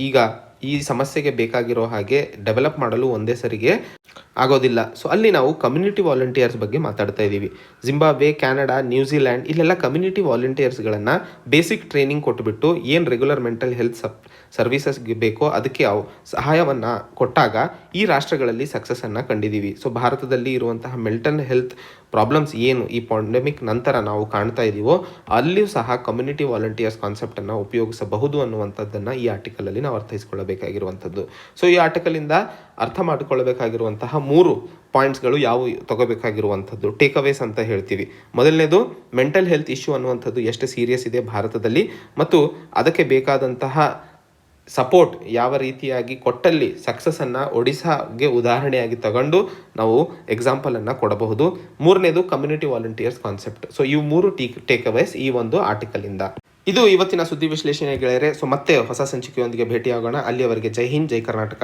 ಈಗ ಈ ಸಮಸ್ಯೆಗೆ ಬೇಕಾಗಿರೋ ಹಾಗೆ ಡೆವಲಪ್ ಮಾಡಲು ಒಂದೇ ಸರಿಗೆ ಆಗೋದಿಲ್ಲ. ಸೊ ಅಲ್ಲಿ ನಾವು ಕಮ್ಯುನಿಟಿ ವಾಲಂಟಿಯರ್ಸ್ ಬಗ್ಗೆ ಮಾತಾಡ್ತಾ ಇದ್ದೀವಿ. ಜಿಂಬಾಬ್ವೆ, ಕ್ಯಾನಡಾ, ನ್ಯೂಜಿಲ್ಯಾಂಡ್ ಇಲ್ಲೆಲ್ಲ ಕಮ್ಯುನಿಟಿ ವಾಲಂಟಿಯರ್ಸ್ಗಳನ್ನು ಬೇಸಿಕ್ ಟ್ರೈನಿಂಗ್ ಕೊಟ್ಟುಬಿಟ್ಟು ಏನು ರೆಗ್ಯುಲರ್ ಮೆಂಟಲ್ ಹೆಲ್ತ್ ಸರ್ವಿಸಸ್ಗೆ ಬೇಕೋ ಅದಕ್ಕೆ ಸಹಾಯವನ್ನು ಕೊಟ್ಟಾಗ ಈ ರಾಷ್ಟ್ರಗಳಲ್ಲಿ ಸಕ್ಸಸ್ಸನ್ನು ಕಂಡಿದ್ದೀವಿ. ಸೊ ಭಾರತದಲ್ಲಿ ಇರುವಂತಹ ಮೆಂಟಲ್ ಹೆಲ್ತ್ ಪ್ರಾಬ್ಲಮ್ಸ್ ಏನು ಈ ಪಾಂಡೆಮಿಕ್ ನಂತರ ನಾವು ಕಾಣ್ತಾ ಇದ್ದೀವೋ ಅಲ್ಲಿಯೂ ಸಹ ಕಮ್ಯುನಿಟಿ ವಾಲಂಟಿಯರ್ಸ್ ಕಾನ್ಸೆಪ್ಟನ್ನು ಉಪಯೋಗಿಸಬಹುದು ಅನ್ನುವಂಥದ್ದನ್ನು ಈ ಆರ್ಟಿಕಲಲ್ಲಿ ನಾವು ಅರ್ಥೈಸ್ಕೊಳ್ಳಬೇಕಾಗಿರುವಂಥದ್ದು. ಸೊ ಈ ಆರ್ಟಿಕಲಿಂದ ಅರ್ಥ ಮಾಡಿಕೊಳ್ಳಬೇಕಾಗಿರುವಂತಹ 3 ಪಾಯಿಂಟ್ಸ್ಗಳು ಯಾವುವು ತಗೋಬೇಕಾಗಿರುವಂಥದ್ದು ಟೇಕ್ಅವೇಸ್ ಅಂತ ಹೇಳ್ತೀವಿ. ಮೊದಲನೇದು, ಮೆಂಟಲ್ ಹೆಲ್ತ್ ಇಶ್ಯೂ ಅನ್ನುವಂಥದ್ದು ಎಷ್ಟು ಸೀರಿಯಸ್ ಇದೆ ಭಾರತದಲ್ಲಿ ಮತ್ತು ಅದಕ್ಕೆ ಬೇಕಾದಂತಹ ಸಪೋರ್ಟ್ ಯಾವ ರೀತಿಯಾಗಿ ಕೊಟ್ಟಲ್ಲಿ ಸಕ್ಸಸ್ಸನ್ನು ಒಡಿಶಾಗೆ ಉದಾಹರಣೆಯಾಗಿ ತಗೊಂಡು ನಾವು ಎಕ್ಸಾಂಪಲನ್ನು ಕೊಡಬಹುದು. 3ನೇದು ಕಮ್ಯುನಿಟಿ ವಾಲಂಟಿಯರ್ಸ್ ಕಾನ್ಸೆಪ್ಟ್. ಸೊ ಇವು 3 ಟೇಕ್ಅವೇಸ್ ಈ ಒಂದು ಆರ್ಟಿಕಲಿಂದ. ಇದು ಇವತ್ತಿನ ಸುದ್ದಿ ವಿಶ್ಲೇಷಣೆ ಗೆಳೆಯರೆ. ಸೊ ಮತ್ತೆ ಹೊಸ ಸಂಚಿಕೆಯೊಂದಿಗೆ ಭೇಟಿಯಾಗೋಣ. ಅಲ್ಲಿಯವರೆಗೆ ಜೈ ಹಿಂದ್, ಜೈ ಕರ್ನಾಟಕ.